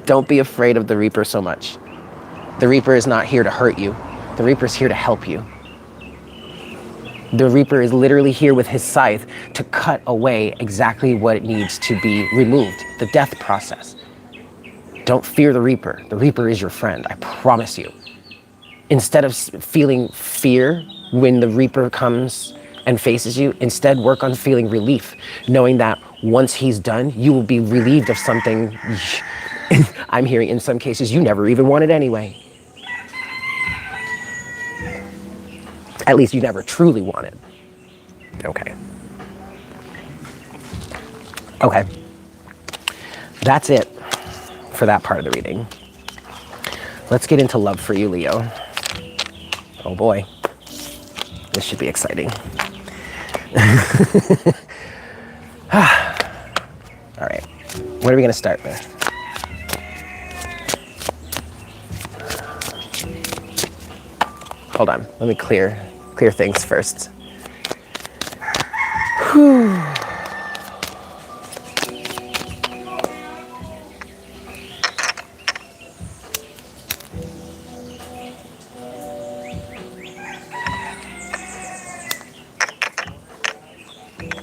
Don't be afraid of the Reaper so much. The Reaper is not here to hurt you. The Reaper is here to help you. The Reaper is literally here with his scythe to cut away exactly what it needs to be removed, the death process. Don't fear the Reaper. The Reaper is your friend, I promise you. Instead of feeling fear when the Reaper comes and faces you, instead work on feeling relief, knowing that once he's done, you will be relieved of something I'm hearing in some cases you never even wanted anyway. At least you never truly wanted. Okay. Okay. That's it for that part of the reading. Let's get into love for you, Leo. Oh boy. This should be exciting. All right. What are we going to start with? Hold on. Let me clear things first. Whew.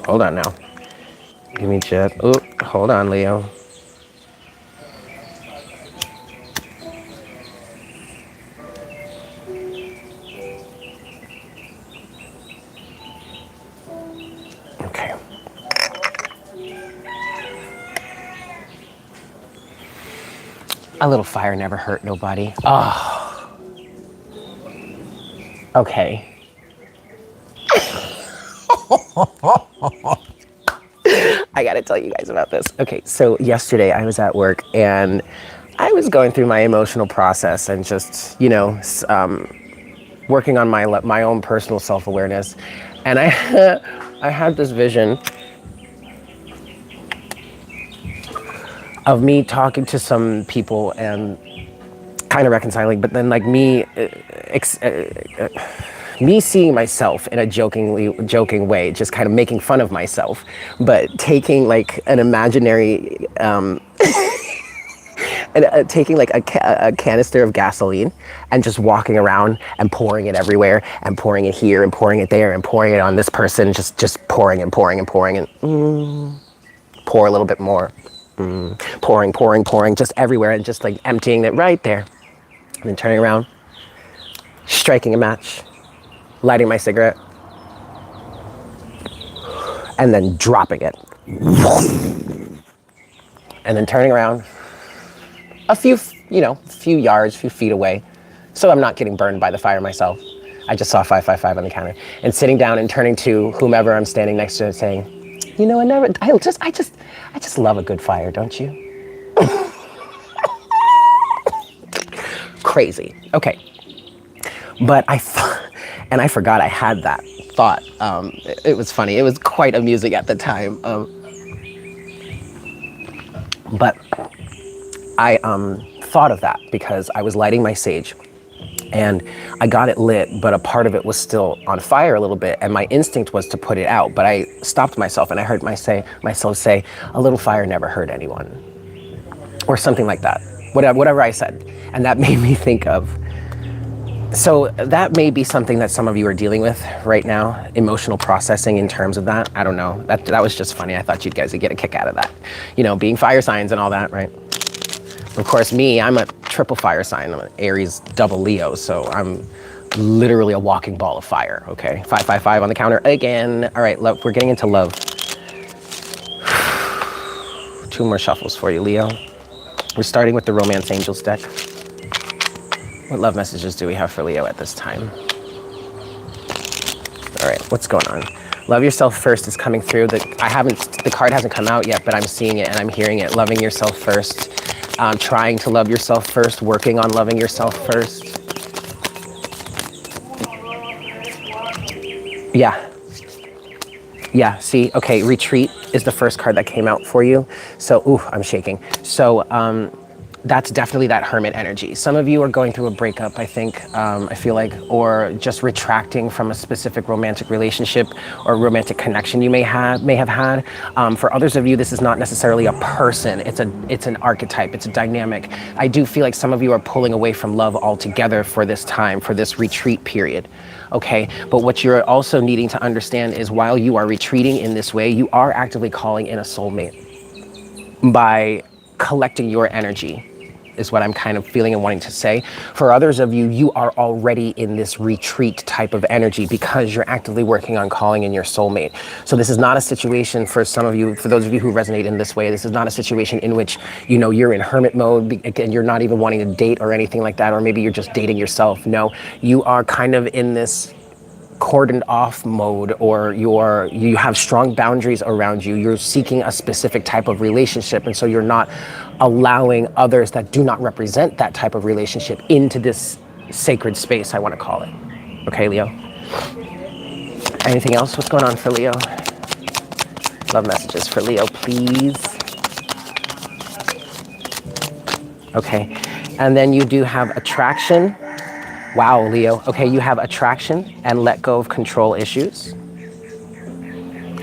Hold on now. Give me just, oh, hold on, Leo. Okay. A little fire never hurt nobody. Oh. Okay. I gotta tell you guys about this. Okay, so yesterday I was at work and I was going through my emotional process and just, working on my own personal self-awareness. And I had this vision of me talking to some people and kind of reconciling, but then like me seeing myself in a joking way, just kind of making fun of myself, but taking like an imaginary and taking like a canister of gasoline and just walking around and pouring it everywhere and pouring it here and pouring it there and pouring it on this person, just pouring and pouring and pouring and pour a little bit more, pouring, pouring, pouring, just everywhere and just like emptying it right there. And then turning around, striking a match, lighting my cigarette, and then dropping it. And then turning around a few, few yards, few feet away, so I'm not getting burned by the fire myself. I just saw 555 on the counter, and sitting down and turning to whomever I'm standing next to and saying, I just love a good fire, don't you? Crazy. Okay. But I forgot I had that thought. It was funny. It was quite amusing at the time. But I thought of that because I was lighting my sage and I got it lit, but a part of it was still on fire a little bit, and my instinct was to put it out, but I stopped myself and I heard myself say, a little fire never hurt anyone, or something like that, whatever I said. And that made me think of, so that may be something that some of you are dealing with right now, emotional processing in terms of that. I don't know, that was just funny. I thought you guys would get a kick out of that, being fire signs and all that, right? Of course, I'm a triple fire sign. I'm an Aries double Leo, so I'm literally a walking ball of fire, okay? 555 on the counter again. All right, love, we're getting into love. 2 more shuffles for you, Leo. We're starting with the Romance Angels deck. What love messages do we have for Leo at this time? All right, what's going on? Love yourself first is coming through. The card hasn't come out yet, but I'm seeing it and I'm hearing it. Loving yourself first. Trying to love yourself first, working on loving yourself first. Yeah, see, okay, retreat is the first card that came out for you. So, I'm shaking. So, that's definitely that hermit energy. Some of you are going through a breakup, I think, I feel like, or just retracting from a specific romantic relationship or romantic connection you may have had. For others of you, this is not necessarily a person. It's an archetype. It's a dynamic. I do feel like some of you are pulling away from love altogether for this time, for this retreat period. Okay, but what you're also needing to understand is while you are retreating in this way, you are actively calling in a soulmate by collecting your energy, is what I'm kind of feeling and wanting to say. For others of you, you are already in this retreat type of energy because you're actively working on calling in your soulmate. So this is not a situation for some of you, for those of you who resonate in this way, this is not a situation in which, you're in hermit mode and you're not even wanting to date or anything like that, or maybe you're just dating yourself. No, you are kind of in this cordoned off mode, or you have strong boundaries around you. You're seeking a specific type of relationship, and so you're not allowing others that do not represent that type of relationship into this sacred space, I want to call it. Okay, Leo? Anything else? What's going on for Leo? Love messages for Leo, please. Okay, and then you do have attraction. Wow, Leo. Okay, you have attraction and let go of control issues.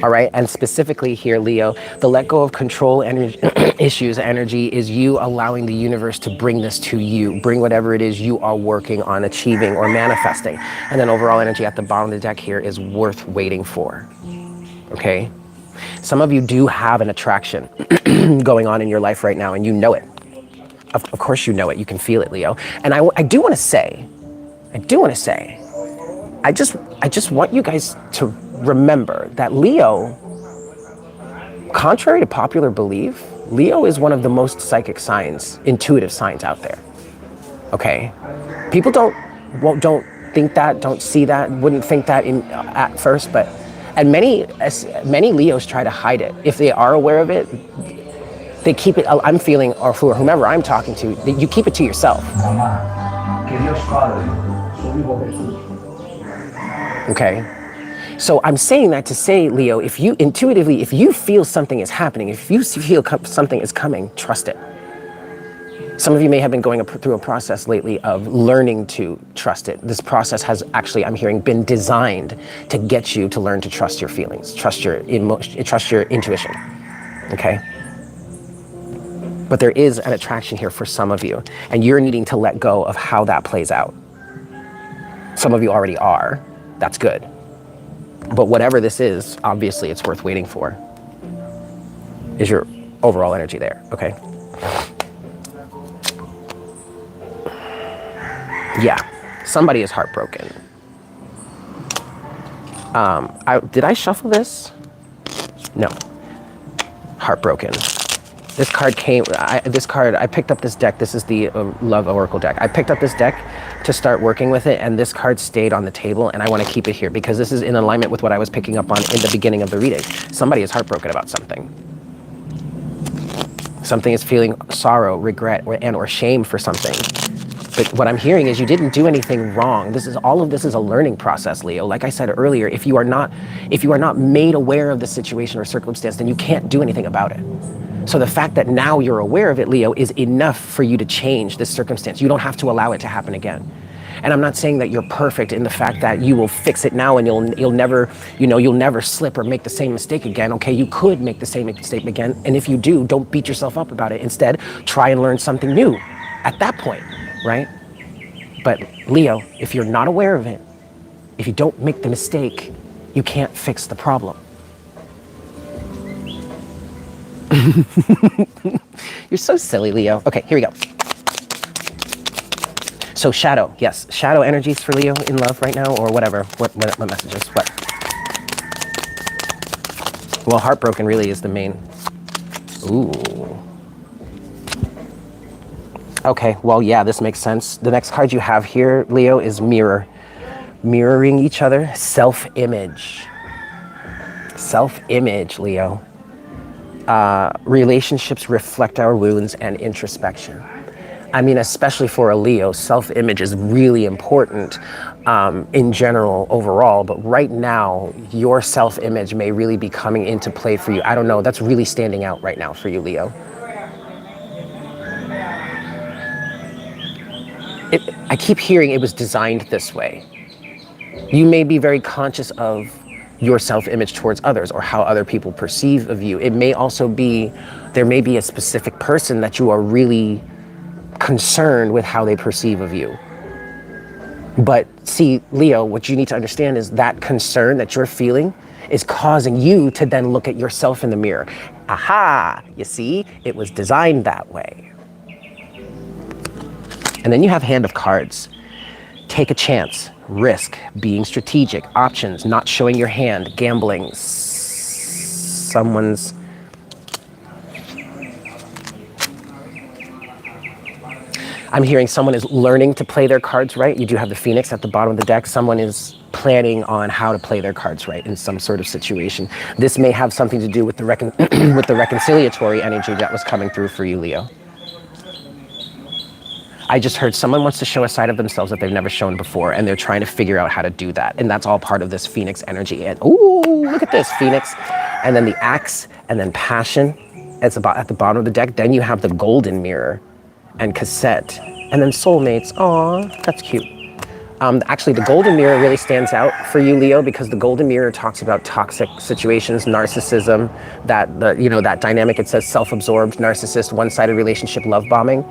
All right, and specifically here, Leo, the let go of control issues energy is you allowing the universe to bring this to you, bring whatever it is you are working on achieving or manifesting. And then overall energy at the bottom of the deck here is worth waiting for. Okay, some of you do have an attraction going on in your life right now, and you know it. Of course you know it. You can feel it, Leo. And I do want to say, I just want you guys to remember that Leo, contrary to popular belief, Leo is one of the most psychic signs, intuitive signs out there. Okay? People don't think that, don't see that, wouldn't think that at first, and many Leos try to hide it. If they are aware of it, they keep it, I'm feeling, or for whomever I'm talking to, you keep it to yourself. Okay, so I'm saying that to say, Leo, if you intuitively, if you feel something is happening, if you feel something is coming, trust it. Some of you may have been going through a process lately of learning to trust it. This process has actually, I'm hearing, been designed to get you to learn to trust your feelings, trust your emotion, trust your intuition. Okay. But there is an attraction here for some of you, and you're needing to let go of how that plays out. Some of you already are. That's good. But whatever this is, obviously it's worth waiting for. Is your overall energy there, okay? Yeah, somebody is heartbroken. Did I shuffle this? No. Heartbroken. This card came, I picked up this deck. This is the Love Oracle deck. I picked up this deck to start working with it, and this card stayed on the table, and I want to keep it here because this is in alignment with what I was picking up on in the beginning of the reading. Somebody is heartbroken about something. Something is feeling sorrow, regret, or shame for something. But what I'm hearing is you didn't do anything wrong. All of this is a learning process, Leo. Like I said earlier, if you are not made aware of the situation or circumstance, then you can't do anything about it. So the fact that now you're aware of it, Leo, is enough for you to change this circumstance. You don't have to allow it to happen again. And I'm not saying that you're perfect in the fact that you will fix it now and you'll never slip or make the same mistake again. Okay, you could make the same mistake again. And if you do, don't beat yourself up about it. Instead, try and learn something new at that point, right? But Leo, if you're not aware of it, if you don't make the mistake, you can't fix the problem. You're so silly, Leo. Okay, here we go. So shadow, yes. Shadow energies for Leo in love right now, or whatever. What messages? What? Well, heartbroken really is the main. Ooh. Okay, well, yeah, this makes sense. The next card you have here, Leo, is mirror. Mirroring each other. Self-image. Self-image, Leo. Relationships reflect our wounds and introspection. I mean, especially for a Leo, self-image is really important in general, overall, but right now, your self-image may really be coming into play for you. I don't know, that's really standing out right now for you, Leo. I keep hearing it was designed this way. You may be very conscious of your self-image towards others or how other people perceive of you. It may also be, there may be a specific person that you are really concerned with how they perceive of you. But see, Leo, what you need to understand is that concern that you're feeling is causing you to then look at yourself in the mirror. Aha, you see, it was designed that way. And then you have Hand of Cards. Take a chance, risk, being strategic, options, not showing your hand, gambling, someone's... I'm hearing someone is learning to play their cards right. You do have the Phoenix at the bottom of the deck. Someone is planning on how to play their cards right in some sort of situation. This may have something to do with the with the reconciliatory energy that was coming through for you, Leo. I just heard someone wants to show a side of themselves that they've never shown before, and they're trying to figure out how to do that. And that's all part of this Phoenix energy. And ooh, look at this, Phoenix. And then the Axe, and then Passion at the bottom of the deck. Then you have the Golden Mirror and Cassette, and then Soulmates. Aw, that's cute. Actually, the Golden Mirror really stands out for you, Leo, because the Golden Mirror talks about toxic situations, narcissism, that dynamic. It says self-absorbed, narcissist, one-sided relationship, love bombing.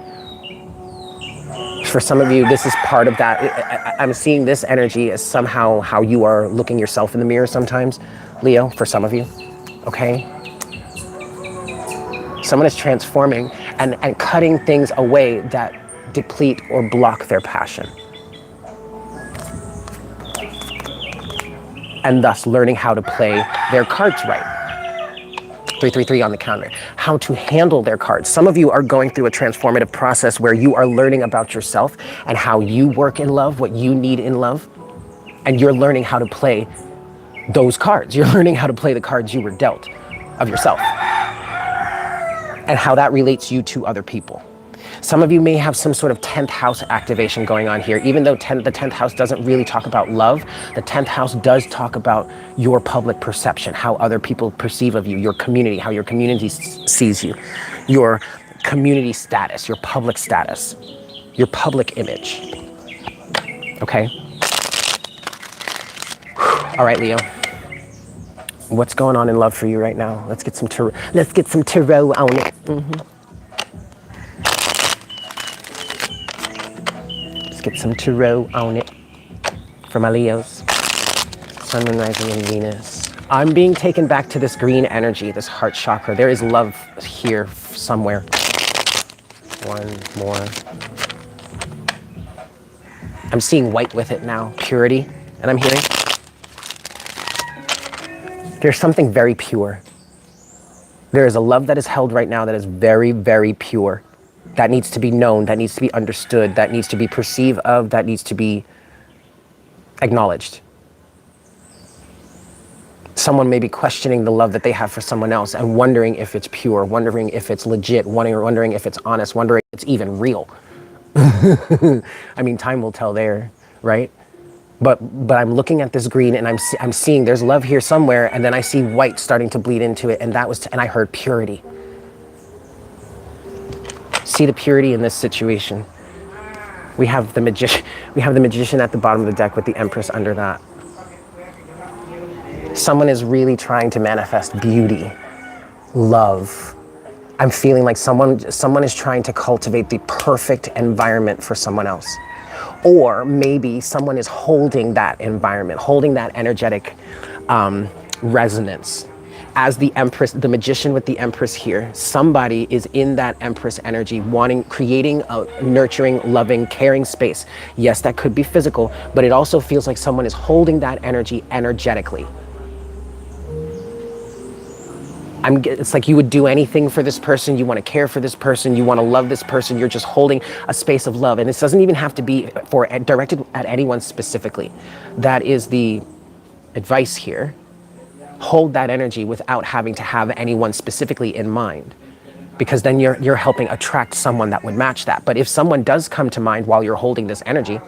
For some of you, this is part of that. I'm seeing this energy as somehow how you are looking yourself in the mirror sometimes, Leo, for some of you, okay? Someone is transforming and cutting things away that deplete or block their passion. And thus learning how to play their cards right. 333 on the counter. How to handle their cards. Some of you are going through a transformative process where you are learning about yourself and how you work in love, what you need in love. And you're learning how to play those cards. You're learning how to play the cards you were dealt of yourself. And how that relates you to other people. Some of you may have some sort of 10th house activation going on here. Even though the 10th house doesn't really talk about love, the 10th house does talk about your public perception, how other people perceive of you, your community, how your community sees you, your community status, your public status, your public image. Okay? All right, Leo. What's going on in love for you right now? Let's get some tarot on it. get some tarot on it for my Leos. Sun, Moon, Rising, and Venus. I'm being taken back to this green energy, this heart chakra. There is love here somewhere. One more. I'm seeing white with it now, purity, and I'm hearing there's something very pure. There is a love that is held right now that is very, very pure. That needs to be known, that needs to be understood, that needs to be perceived of, that needs to be acknowledged. Someone may be questioning the love that they have for someone else and wondering if it's pure, wondering if it's legit, wondering if it's honest, wondering if it's even real. I mean, time will tell there, right? But I'm looking at this green and I'm seeing there's love here somewhere, and then I see white starting to bleed into it, and and I heard purity. See the purity in this situation. We have the magician at the bottom of the deck with the Empress under that. Someone is really trying to manifest beauty, love. I'm feeling like someone is trying to cultivate the perfect environment for someone else. Or maybe someone is holding that environment, holding that energetic resonance. As the Empress, the magician with the Empress here, somebody is in that Empress energy, creating a nurturing, loving, caring space. Yes, that could be physical, but it also feels like someone is holding that energy energetically. It's like you would do anything for this person, you want to care for this person, you want to love this person, you're just holding a space of love. And this doesn't even have to be directed at anyone specifically. That is the advice here. Hold that energy without having to have anyone specifically in mind, because then you're helping attract someone that would match that. But if someone does come to mind while you're holding this energy,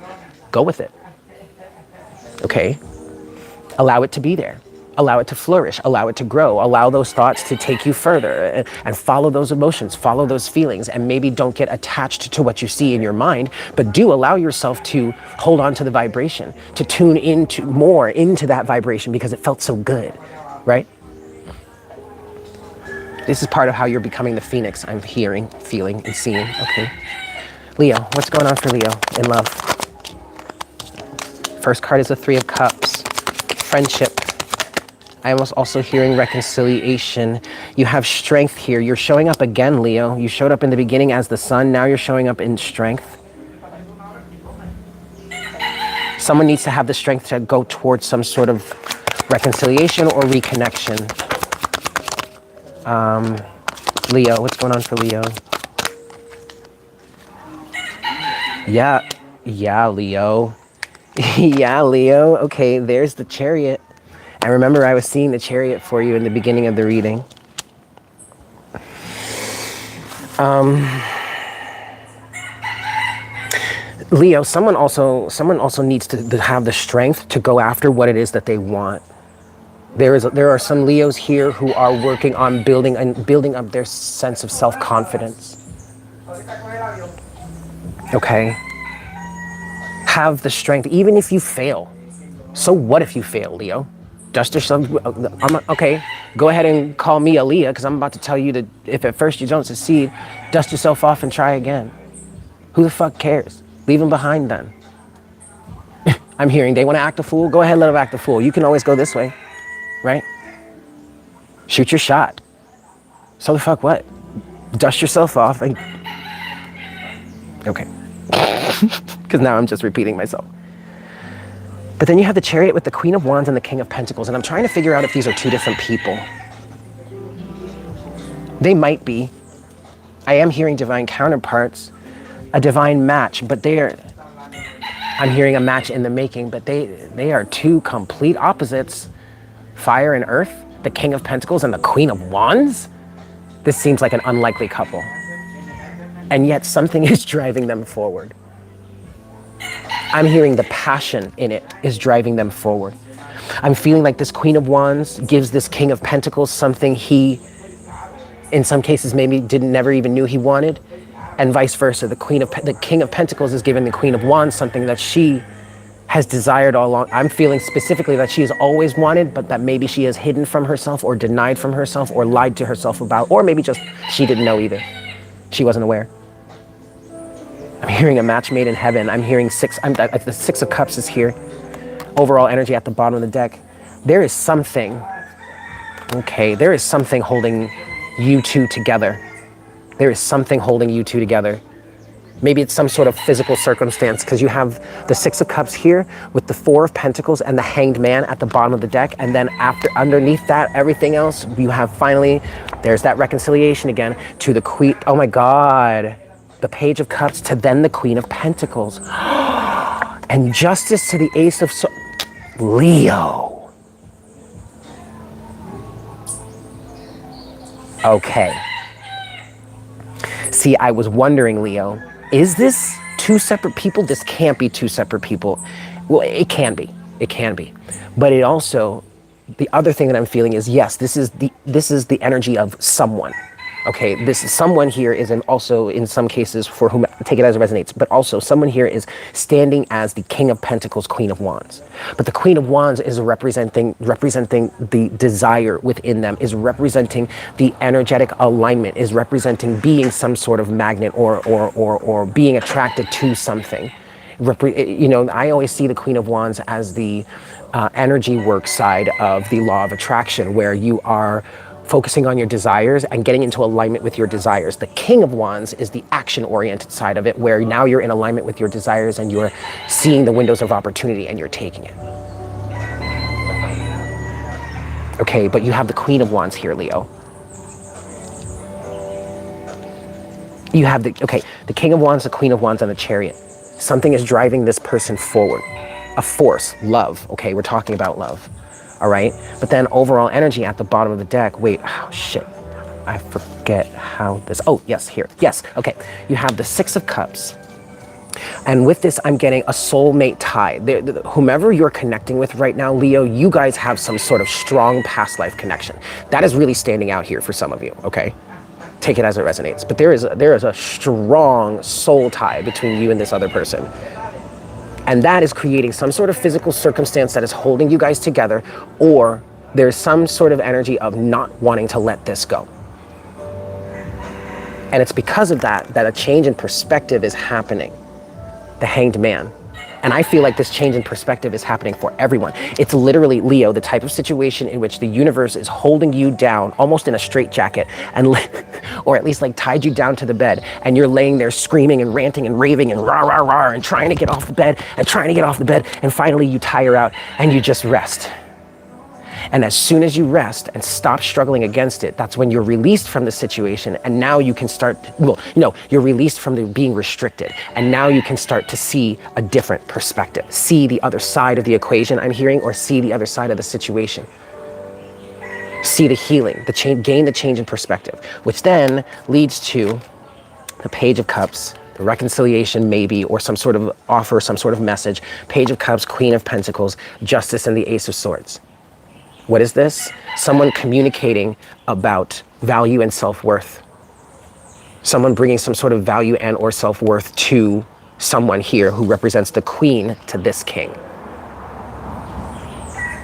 go with it. Okay? Allow it to be there. Allow it to flourish, allow it to grow, allow those thoughts to take you further, and follow those emotions, follow those feelings, and maybe don't get attached to what you see in your mind, but do allow yourself to hold on to the vibration, to tune more into that vibration because it felt so good, right? This is part of how you're becoming the phoenix I'm hearing, feeling, and seeing, okay? Leo, what's going on for Leo in love? First card is the Three of Cups, friendship. I was also hearing reconciliation. You have strength here. You're showing up again, Leo. You showed up in the beginning as the sun. Now you're showing up in strength. Someone needs to have the strength to go towards some sort of reconciliation or reconnection. Leo, what's going on for Leo? Yeah, Leo. Yeah, Leo. Okay, there's the Chariot. And remember, I was seeing the Chariot for you in the beginning of the reading. Leo, someone also needs to have the strength to go after what it is that they want. There are some Leos here who are working on building up their sense of self-confidence. Okay? Have the strength, even if you fail. So what if you fail, Leo? Dust yourself. Okay, go ahead and call me Aaliyah, because I'm about to tell you that if at first you don't succeed, dust yourself off and try again. Who the fuck cares? Leave them behind then. I'm hearing they want to act a fool. Go ahead, let them act a fool. You can always go this way, right? Shoot your shot. So the fuck what? Dust yourself off and... Okay. Because now I'm just repeating myself. But then you have the Chariot with the Queen of Wands and the King of Pentacles, and I'm trying to figure out if these are two different people. They might be. I am hearing divine counterparts, a divine match, but I'm hearing a match in the making, but they are two complete opposites. Fire and earth, the King of Pentacles and the Queen of Wands. This seems like an unlikely couple. And yet something is driving them forward. I'm hearing the passion in it is driving them forward. I'm feeling like this Queen of Wands gives this King of Pentacles something he, in some cases, maybe never even knew he wanted, and vice versa. The King of Pentacles is giving the Queen of Wands something that she has desired all along. I'm feeling specifically that she has always wanted, but that maybe she has hidden from herself or denied from herself or lied to herself about, or maybe just she didn't know either. She wasn't aware. I'm hearing a match made in heaven. I'm hearing the Six of Cups is here. Overall energy at the bottom of the deck. There is something, okay, there is something holding you two together. There is something holding you two together. Maybe it's some sort of physical circumstance because you have the Six of Cups here with the Four of Pentacles and the Hanged Man at the bottom of the deck. And then underneath that, everything else, you have finally, there's that reconciliation again to the Queen. Oh my God. The Page of Cups to then the Queen of Pentacles. And Justice to the Ace of Swords. Leo. Okay. See, I was wondering, Leo, is this two separate people? This can't be two separate people. Well, it can be. It can be. But it also, the other thing that I'm feeling is, yes, this is the energy of someone. Okay, this someone here is also in some cases for whom, take it as it resonates, but also someone here is standing as the King of Pentacles, Queen of Wands. But the Queen of Wands is representing the desire within them, is representing the energetic alignment, is representing being some sort of magnet or being attracted to something. You know, I always see the Queen of Wands as the energy work side of the law of attraction, where you are focusing on your desires and getting into alignment with your desires. The King of Wands is the action-oriented side of it, where now you're in alignment with your desires and you're seeing the windows of opportunity and you're taking it. Okay, but you have the Queen of Wands here, Leo. You have the King of Wands, the Queen of Wands, and the Chariot. Something is driving this person forward. A force, love, okay, we're talking about love. All right, but then overall energy at the bottom of the deck. Wait, oh shit, I forget how this, oh yes, here, yes, okay. You have the Six of Cups. And with this, I'm getting a soulmate tie. Whomever you're connecting with right now, Leo, you guys have some sort of strong past life connection. That is really standing out here for some of you, okay? Take it as it resonates. But there is a strong soul tie between you and this other person. And that is creating some sort of physical circumstance that is holding you guys together, or there's some sort of energy of not wanting to let this go. And it's because of that a change in perspective is happening. The Hanged Man. And I feel like this change in perspective is happening for everyone. It's literally, Leo, the type of situation in which the universe is holding you down almost in a straitjacket, or at least like tied you down to the bed, and you're laying there screaming and ranting and raving and rah, rah, rah, and trying to get off the bed and trying to get off the bed, and finally you tire out and you just rest. And as soon as you rest and stop struggling against it, that's when you're released from the situation. And now you can start, well, no, you're released from the being restricted. And now you can start to see a different perspective. See the other side of the equation I'm hearing, or see the other side of the situation. See the healing, the change, gain the change in perspective, which then leads to the Page of Cups, the reconciliation maybe, or some sort of offer, some sort of message. Page of Cups, Queen of Pentacles, Justice, and the Ace of Swords. What is this? Someone communicating about value and self-worth. Someone bringing some sort of value and or self-worth to someone here who represents the Queen to this King.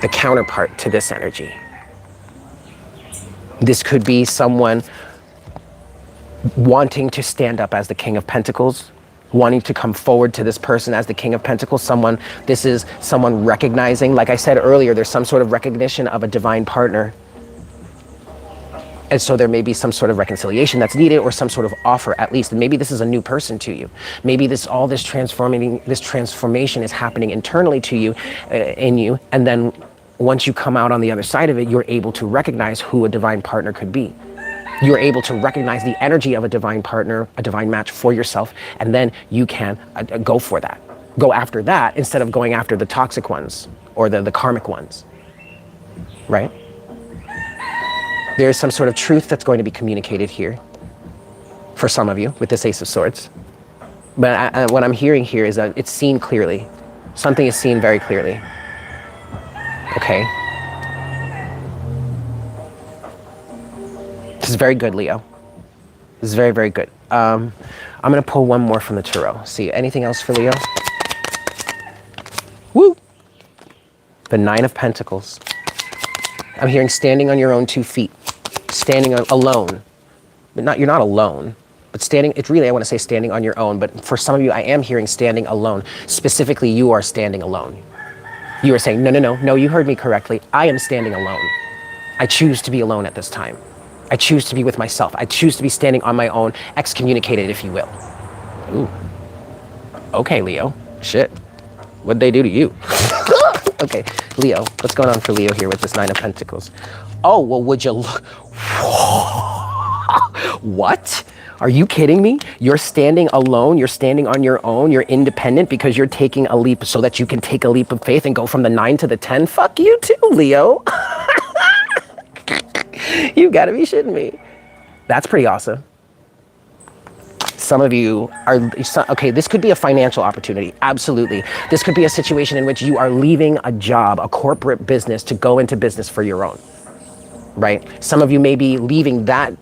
The counterpart to this energy. This could be someone wanting to stand up as the King of Pentacles, wanting to come forward to this person as the King of Pentacles. This is someone recognizing, like I said earlier, there's some sort of recognition of a divine partner. And so there may be some sort of reconciliation that's needed, or some sort of offer at least. And maybe this is a new person to you. Maybe this transformation is happening internally to you, in you. And then once you come out on the other side of it, you're able to recognize who a divine partner could be. You're able to recognize the energy of a divine partner, a divine match for yourself, and then you can go for that. Go after that instead of going after the toxic ones or the karmic ones, right? There's some sort of truth that's going to be communicated here for some of you with this Ace of Swords. But what I'm hearing here is that it's seen clearly. Something is seen very clearly. Okay. This is very good, Leo. This is very, very good. I'm going to pull one more from the tarot. See, anything else for Leo? Woo! The Nine of Pentacles. I'm hearing standing on your own 2 feet. Standing alone. But you're not alone. But standing, it's really, I want to say standing on your own, but for some of you, I am hearing standing alone. Specifically, you are standing alone. You are saying, no, no, no, no, you heard me correctly. I am standing alone. I choose to be alone at this time. I choose to be with myself. I choose to be standing on my own, excommunicated, if you will. Ooh. Okay, Leo. Shit. What'd they do to you? Okay, Leo. What's going on for Leo here with this Nine of Pentacles? Oh, well, would you look? What? Are you kidding me? You're standing alone. You're standing on your own. You're independent because you're taking a leap so that you can take a leap of faith and go from the 9 to the 10. Fuck you too, Leo. You gotta be shitting me. That's pretty awesome. Some of you are, okay, this could be a financial opportunity. Absolutely. This could be a situation in which you are leaving a job, a corporate business, to go into business for your own, right? Some of you may be leaving that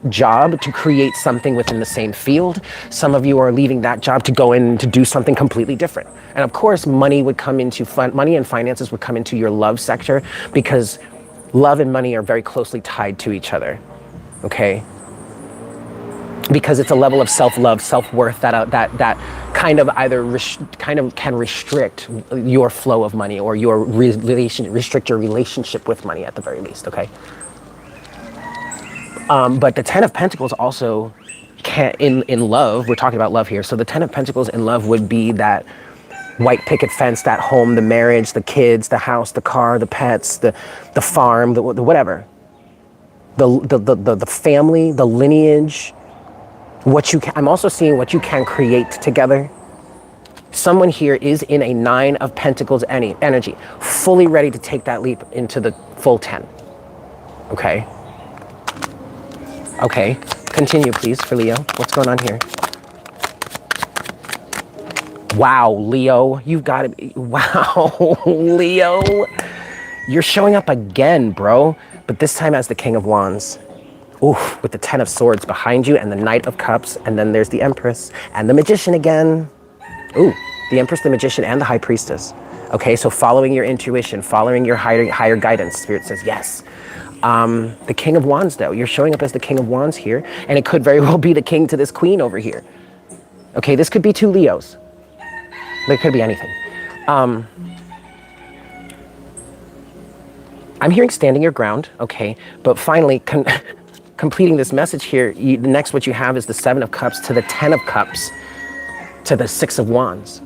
job to create something within the same field. Some of you are leaving that job to go in to do something completely different. And of course, money would come into money and finances would come into your love sector, because love and money are very closely tied to each other, okay? Because it's a level of self-love, self-worth that kind of either can restrict your flow of money, or your restrict your relationship with money at the very least, okay? But the Ten of Pentacles also can, in love, we're talking about love here, so the Ten of Pentacles in love would be that white picket fence, that home, the marriage, the kids, the house, the car, the pets, the farm, the whatever. The family, the lineage, what you can, I'm also seeing what you can create together. Someone here is in a Nine of Pentacles energy, fully ready to take that leap into the full 10. Okay. Okay, continue please for Leo. What's going on here? Wow, Leo, you've got to be, wow, Leo. You're showing up again, bro, but this time as the King of Wands. Oof, with the Ten of Swords behind you and the Knight of Cups, and then there's the Empress and the Magician again. Ooh, the Empress, the Magician, and the High Priestess. Okay, so following your intuition, following your higher guidance, Spirit says yes. The King of Wands, though, you're showing up as the King of Wands here, and it could very well be the King to this Queen over here. Okay, this could be two Leos. It could be anything. I'm hearing standing your ground, okay, but finally, completing this message here, the next what you have is the Seven of Cups to the Ten of Cups to the Six of Wands.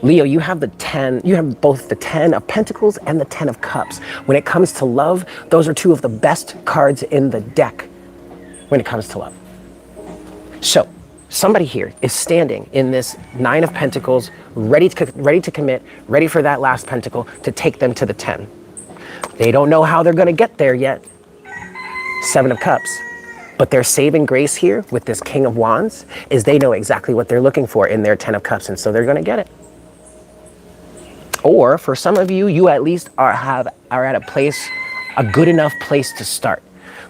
Leo, you have the 10, you have both the 10 of Pentacles and the 10 of Cups. When it comes to love, those are two of the best cards in the deck when it comes to love. So, somebody here is standing in this Nine of Pentacles, ready to commit, ready for that last pentacle to take them to the 10. They don't know how they're gonna get there yet. Seven of Cups. But their saving grace here with this King of Wands is they know exactly what they're looking for in their 10 of Cups, and so they're gonna get it. Or for some of you, you at least are at a place, a good enough place to start.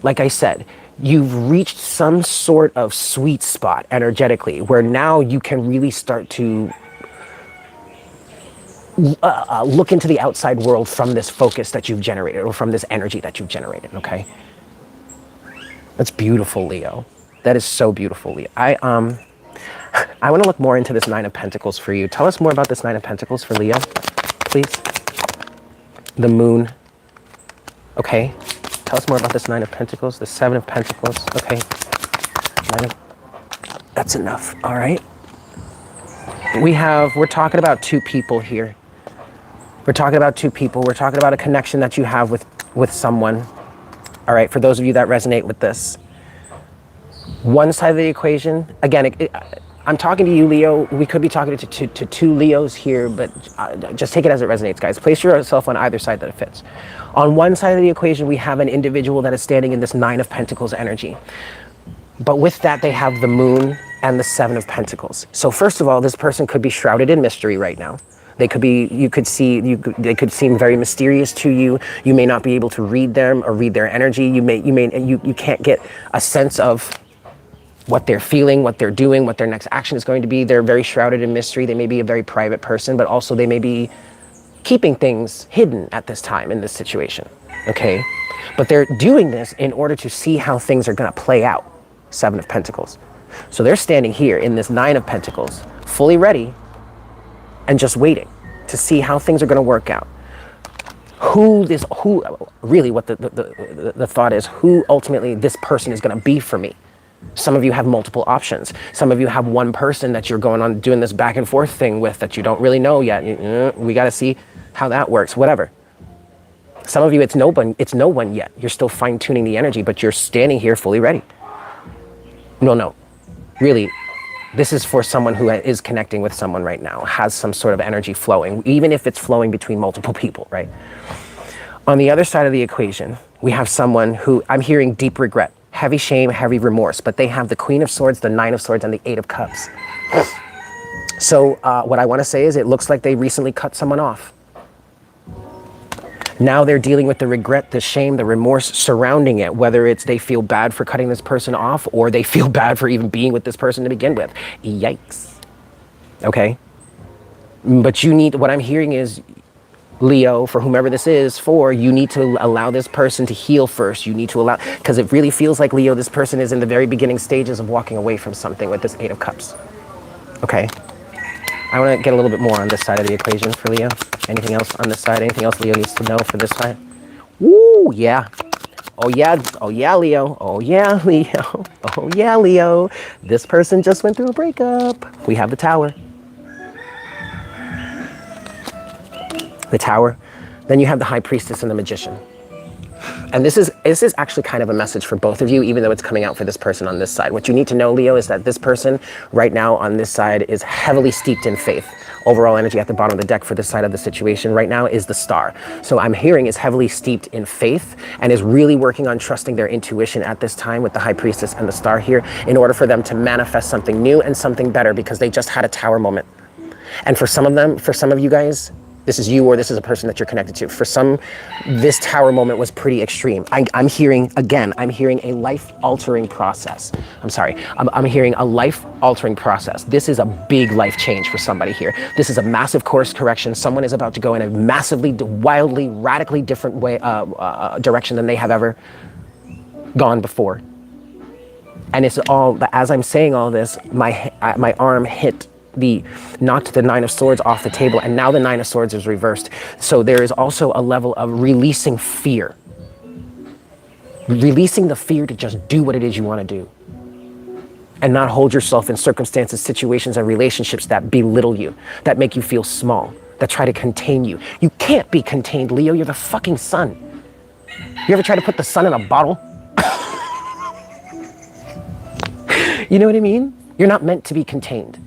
Like I said, you've reached some sort of sweet spot energetically where now you can really start to look into the outside world from this focus that you've generated, or from this energy that you've generated, okay? That's beautiful, Leo. That is so beautiful, Leo. I want to look more into this Nine of Pentacles for you. Tell us more about this Nine of Pentacles for Leo, please. The Moon. Okay. Tell us more about this Nine of Pentacles, the Seven of Pentacles. Okay. That's enough. All right. We're talking about two people here. We're talking about two people. We're talking about a connection that you have with someone. All right, for those of you that resonate with this. One side of the equation, again, I'm talking to you, Leo. We could be talking to two Leos here, but just take it as it resonates, guys. Place yourself on either side that it fits. On one side of the equation, we have an individual that is standing in this Nine of Pentacles energy. But with that, they have the Moon and the Seven of Pentacles. So first of all, this person could be shrouded in mystery right now. They could be, they could seem very mysterious to you. You may not be able to read them or read their energy. You can't get a sense of what they're feeling, what they're doing, what their next action is going to be. They're very shrouded in mystery. They may be a very private person, but also they may be keeping things hidden at this time in this situation, okay? But they're doing this in order to see how things are gonna play out, Seven of Pentacles. So they're standing here in this Nine of Pentacles, fully ready and just waiting to see how things are going to work out. Who really what the thought is, who ultimately this person is going to be for me. Some of you have multiple options. Some of you have one person that you're going on doing this back and forth thing with that you don't really know yet. We got to see how that works, whatever. Some of you, it's no one yet. You're still fine tuning the energy, but you're standing here fully ready. No, really, this is for someone who is connecting with someone right now, has some sort of energy flowing, even if it's flowing between multiple people, right? On the other side of the equation, we have someone who I'm hearing deep regret, heavy shame, heavy remorse, but they have the Queen of Swords, the Nine of Swords, and the Eight of Cups. So what I want to say is it looks like they recently cut someone off. Now they're dealing with the regret, the shame, the remorse surrounding it, whether it's they feel bad for cutting this person off or they feel bad for even being with this person to begin with. Yikes. Okay? But what I'm hearing is, Leo, for whomever this is for, you need to allow this person to heal first. You need to allow, because it really feels like, Leo, this person is in the very beginning stages of walking away from something with this Eight of Cups. Okay? I want to get a little bit more on this side of the equation for Leo. Anything else on this side? Anything else Leo needs to know for this side? Woo, yeah. Oh yeah, Leo. Oh yeah, Leo. Oh yeah, Leo. This person just went through a breakup. We have the Tower. The Tower. Then you have the High Priestess and the Magician. And this is actually kind of a message for both of you, even though it's coming out for this person on this side. What you need to know, Leo, is that this person right now on this side is heavily steeped in faith. Overall energy at the bottom of the deck for this side of the situation right now is the Star. So I'm hearing is heavily steeped in faith and is really working on trusting their intuition at this time with the High Priestess and the Star here in order for them to manifest something new and something better, because they just had a Tower moment. And for some of you guys, this is you or this is a person that you're connected to. For some, this Tower moment was pretty extreme. I'm hearing a life-altering process. I'm hearing a life-altering process. This is a big life change for somebody here. This is a massive course correction. Someone is about to go in a massively, wildly, radically different way, direction than they have ever gone before. And it's all, as I'm saying all this, my arm knocked the Nine of Swords off the table, and now the Nine of Swords is reversed. So there is also a level of releasing fear. Releasing the fear to just do what it is you want to do. And not hold yourself in circumstances, situations, and relationships that belittle you, that make you feel small, that try to contain you. You can't be contained, Leo. You're the fucking sun. You ever try to put the sun in a bottle? You know what I mean? You're not meant to be contained.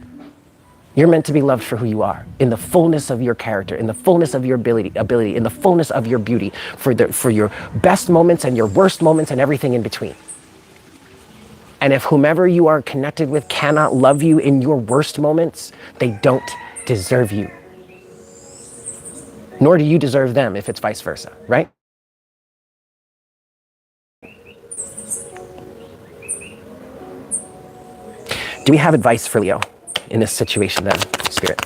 You're meant to be loved for who you are, in the fullness of your character, in the fullness of your ability, in the fullness of your beauty, for your best moments and your worst moments and everything in between. And if whomever you are connected with cannot love you in your worst moments, they don't deserve you. Nor do you deserve them if it's vice versa, right? Do we have advice for Leo in this situation then, Spirit?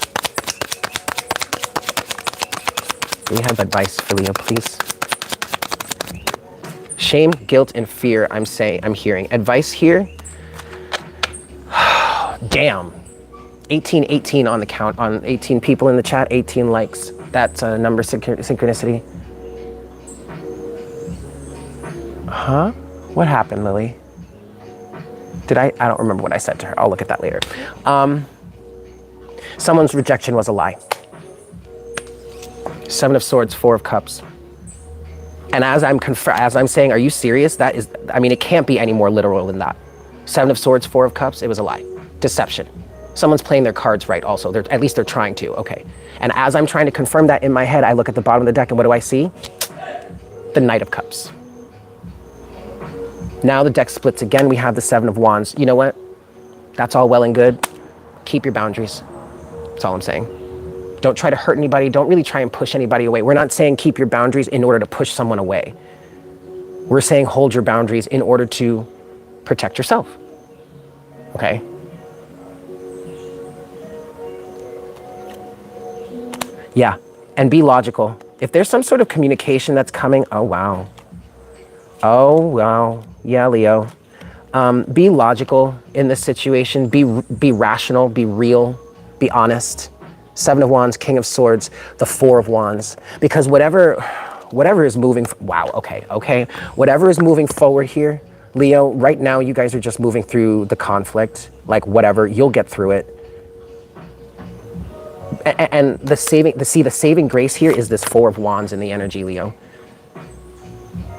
Do we have advice for Leo, please? Shame, guilt, and fear, I'm hearing. Advice here? Damn. 18 on the count, on 18 people in the chat, 18 likes. That's a number synchronicity. Huh? What happened, Lily? I don't remember what I said to her. I'll look at that later. Someone's rejection was a lie. Seven of Swords, Four of Cups. And as I'm saying, are you serious? It can't be any more literal than that. Seven of Swords, Four of Cups, it was a lie. Deception. Someone's playing their cards right also. At least they're trying to, okay. And as I'm trying to confirm that in my head, I look at the bottom of the deck and what do I see? The Knight of Cups. Now the deck splits again. We have the Seven of Wands. You know what? That's all well and good. Keep your boundaries. That's all I'm saying. Don't try to hurt anybody. Don't really try and push anybody away. We're not saying keep your boundaries in order to push someone away. We're saying hold your boundaries in order to protect yourself. Okay? Yeah. And be logical. If there's some sort of communication that's coming, oh wow. Oh wow. Yeah, Leo. Be logical in this situation. Be rational. Be real. Be honest. Seven of Wands, King of Swords, the Four of Wands. Because whatever is moving. Wow. Okay. Whatever is moving forward here, Leo. Right now, you guys are just moving through the conflict. Like whatever, you'll get through it. And the saving grace here is this Four of Wands in the energy, Leo.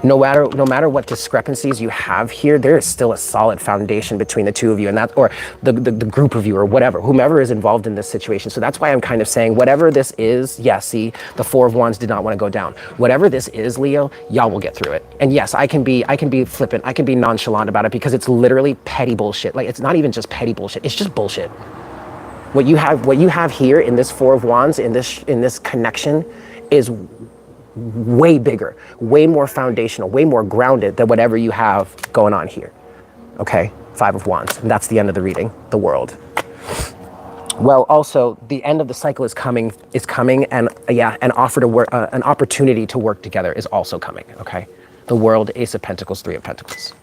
No matter what discrepancies you have here, there is still a solid foundation between the two of you, and that, or the group of you, or whatever, whomever is involved in this situation. So that's why I'm kind of saying, whatever this is, yeah, see, the Four of Wands did not want to go down. Whatever this is, Leo, y'all will get through it. And yes, I can be flippant, I can be nonchalant about it, because it's literally petty bullshit. Like, it's not even just petty bullshit, it's just bullshit. What you have here in this Four of Wands, in this connection, is way bigger, way more foundational, way more grounded than whatever you have going on here. Okay, Five of Wands, and that's the end of the reading, the world. Well, also, the end of the cycle is coming, and yeah, an opportunity to work together is also coming, okay? The world, Ace of Pentacles, Three of Pentacles.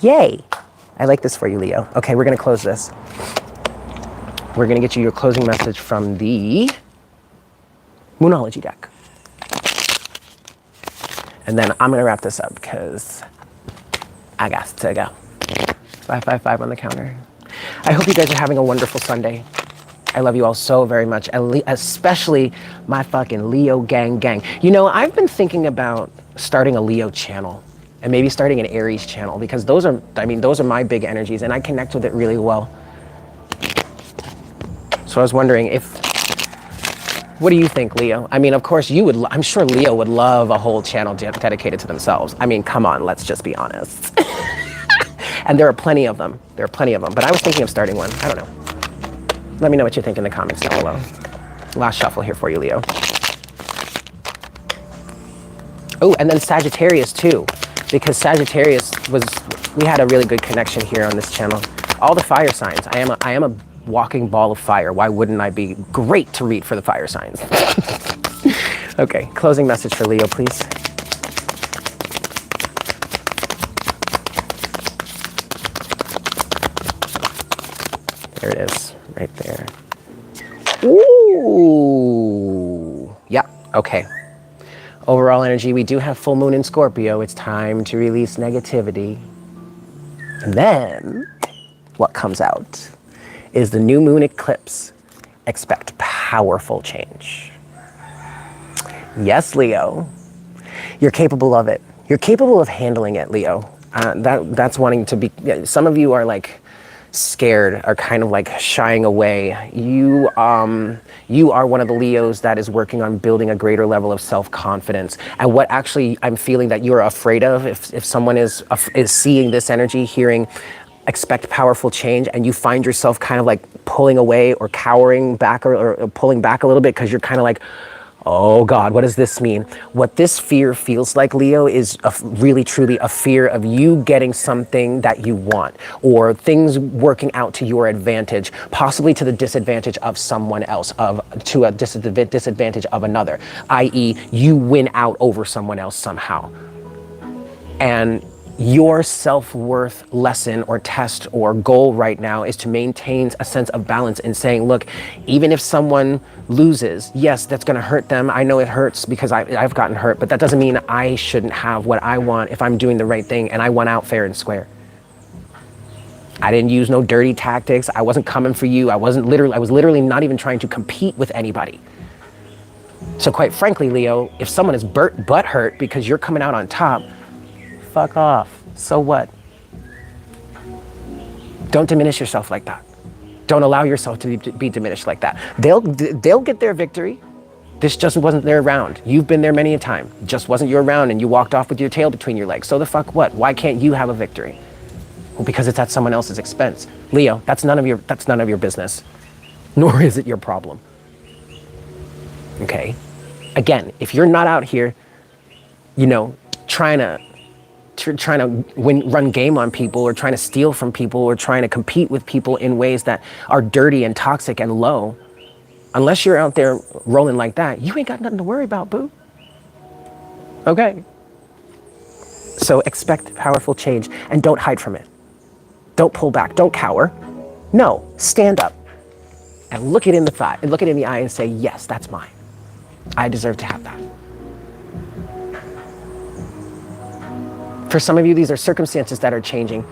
Yay! I like this for you, Leo. Okay, we're gonna close this. We're gonna get you your closing message from the Moonology deck. And then I'm gonna wrap this up because I got to go. 555 on the counter. I hope you guys are having a wonderful Sunday. I love you all so very much, especially my fucking Leo gang. You know, I've been thinking about starting a Leo channel and maybe starting an Aries channel, because those are my big energies and I connect with it really well. So I was wondering what do you think, Leo? I mean, of course I'm sure Leo would love a whole channel dedicated to themselves. I mean, come on, let's just be honest. And there are plenty of them. But I was thinking of starting one. I don't know. Let me know what you think in the comments down below. Last shuffle here for you, Leo. Oh, and then Sagittarius too, because Sagittarius we had a really good connection here on this channel. All the fire signs. I am a walking ball of fire. Why wouldn't I be great to read for the fire signs? Okay, closing message for Leo, please. There it is, right there. Ooh, yeah, okay. Overall energy, we do have full moon in Scorpio. It's time to release negativity. And then what comes out is the new moon eclipse. Expect powerful change. Yes, Leo, you're capable of it. You're capable of handling it, Leo. That's wanting to be, some of you are like scared, are kind of like shying away. You are one of the Leos that is working on building a greater level of self-confidence. And what actually I'm feeling that you're afraid of, if someone is seeing this energy, hearing expect powerful change, and you find yourself kind of like pulling away or cowering back or pulling back a little bit because you're kind of like, oh God, what does this mean? What this fear feels like, Leo, is really truly a fear of you getting something that you want, or things working out to your advantage, possibly to the disadvantage of someone else, to a disadvantage of another, i.e. you win out over someone else somehow. And your self-worth lesson or test or goal right now is to maintain a sense of balance in saying, look, even if someone loses, yes, that's going to hurt them. I know it hurts because I've gotten hurt, but that doesn't mean I shouldn't have what I want if I'm doing the right thing and I won out fair and square. I didn't use no dirty tactics. I wasn't coming for you. I was literally not even trying to compete with anybody. So quite frankly, Leo, if someone is butt hurt because you're coming out on top, fuck off. So what? Don't diminish yourself like that. Don't allow yourself to be diminished like that. They'll get their victory. This just wasn't their round. You've been there many a time. Just wasn't your round, and you walked off with your tail between your legs. So the fuck what? Why can't you have a victory? Well, because it's at someone else's expense. Leo, that's none of your business. Nor is it your problem. Okay? Again, if you're not out here, trying to run game on people, or trying to steal from people, or trying to compete with people in ways that are dirty and toxic and low, unless you're out there rolling like that, you ain't got nothing to worry about, boo. Okay? So expect powerful change and don't hide from it. Don't pull back, don't cower. No, stand up and look it in the eye, and say, yes, that's mine. I deserve to have that. For some of you, these are circumstances that are changing,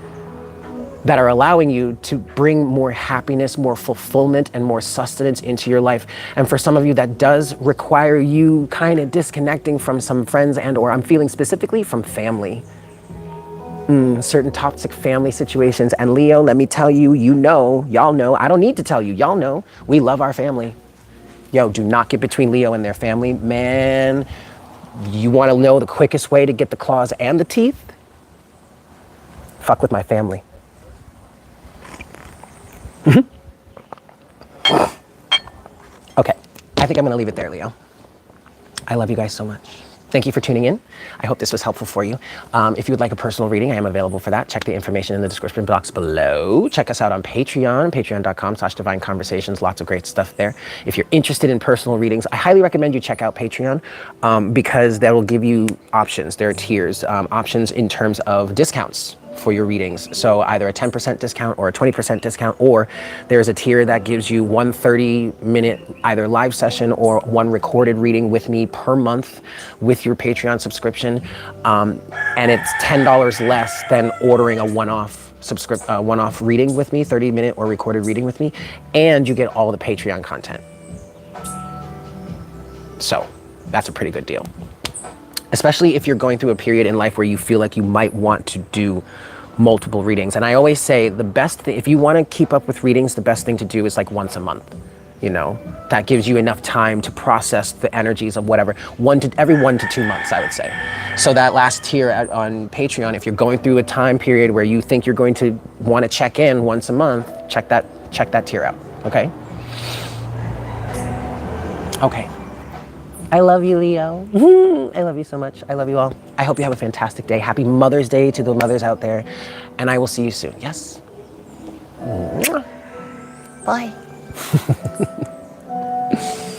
that are allowing you to bring more happiness, more fulfillment, and more sustenance into your life. And for some of you, that does require you kind of disconnecting from some friends and or I'm feeling specifically from family. Certain toxic family situations. And Leo, let me tell you, y'all know, I don't need to tell you, y'all know, we love our family. Yo, do not get between Leo and their family. Man, you want to know the quickest way to get the claws and the teeth? Fuck with my family. Okay, I think I'm gonna leave it there, Leo. I love you guys so much. Thank you for tuning in. I hope this was helpful for you. If you would like a personal reading, I am available for that. Check the information in the description box below. Check us out on Patreon, patreon.com/Divine Conversations. Lots of great stuff there. If you're interested in personal readings, I highly recommend you check out Patreon because that will give you options. There are tiers, options in terms of discounts for your readings. So either a 10% discount or a 20% discount, or there's a tier that gives you one 30-minute either live session or one recorded reading with me per month with your Patreon subscription. And it's $10 less than ordering a one-off reading with me, 30-minute or recorded reading with me, and you get all the Patreon content. So that's a pretty good deal. Especially if you're going through a period in life where you feel like you might want to do multiple readings. And I always say the best thing, if you want to keep up with readings, the best thing to do is like once a month. You know, that gives you enough time to process the energies of whatever, every 1 to 2 months, I would say. So that last tier on Patreon, if you're going through a time period where you think you're going to want to check in once a month, check that tier out, okay? Okay. I love you, Leo. I love you so much. I love you all. I hope you have a fantastic day. Happy Mother's Day to the mothers out there. And I will see you soon. Yes? Bye.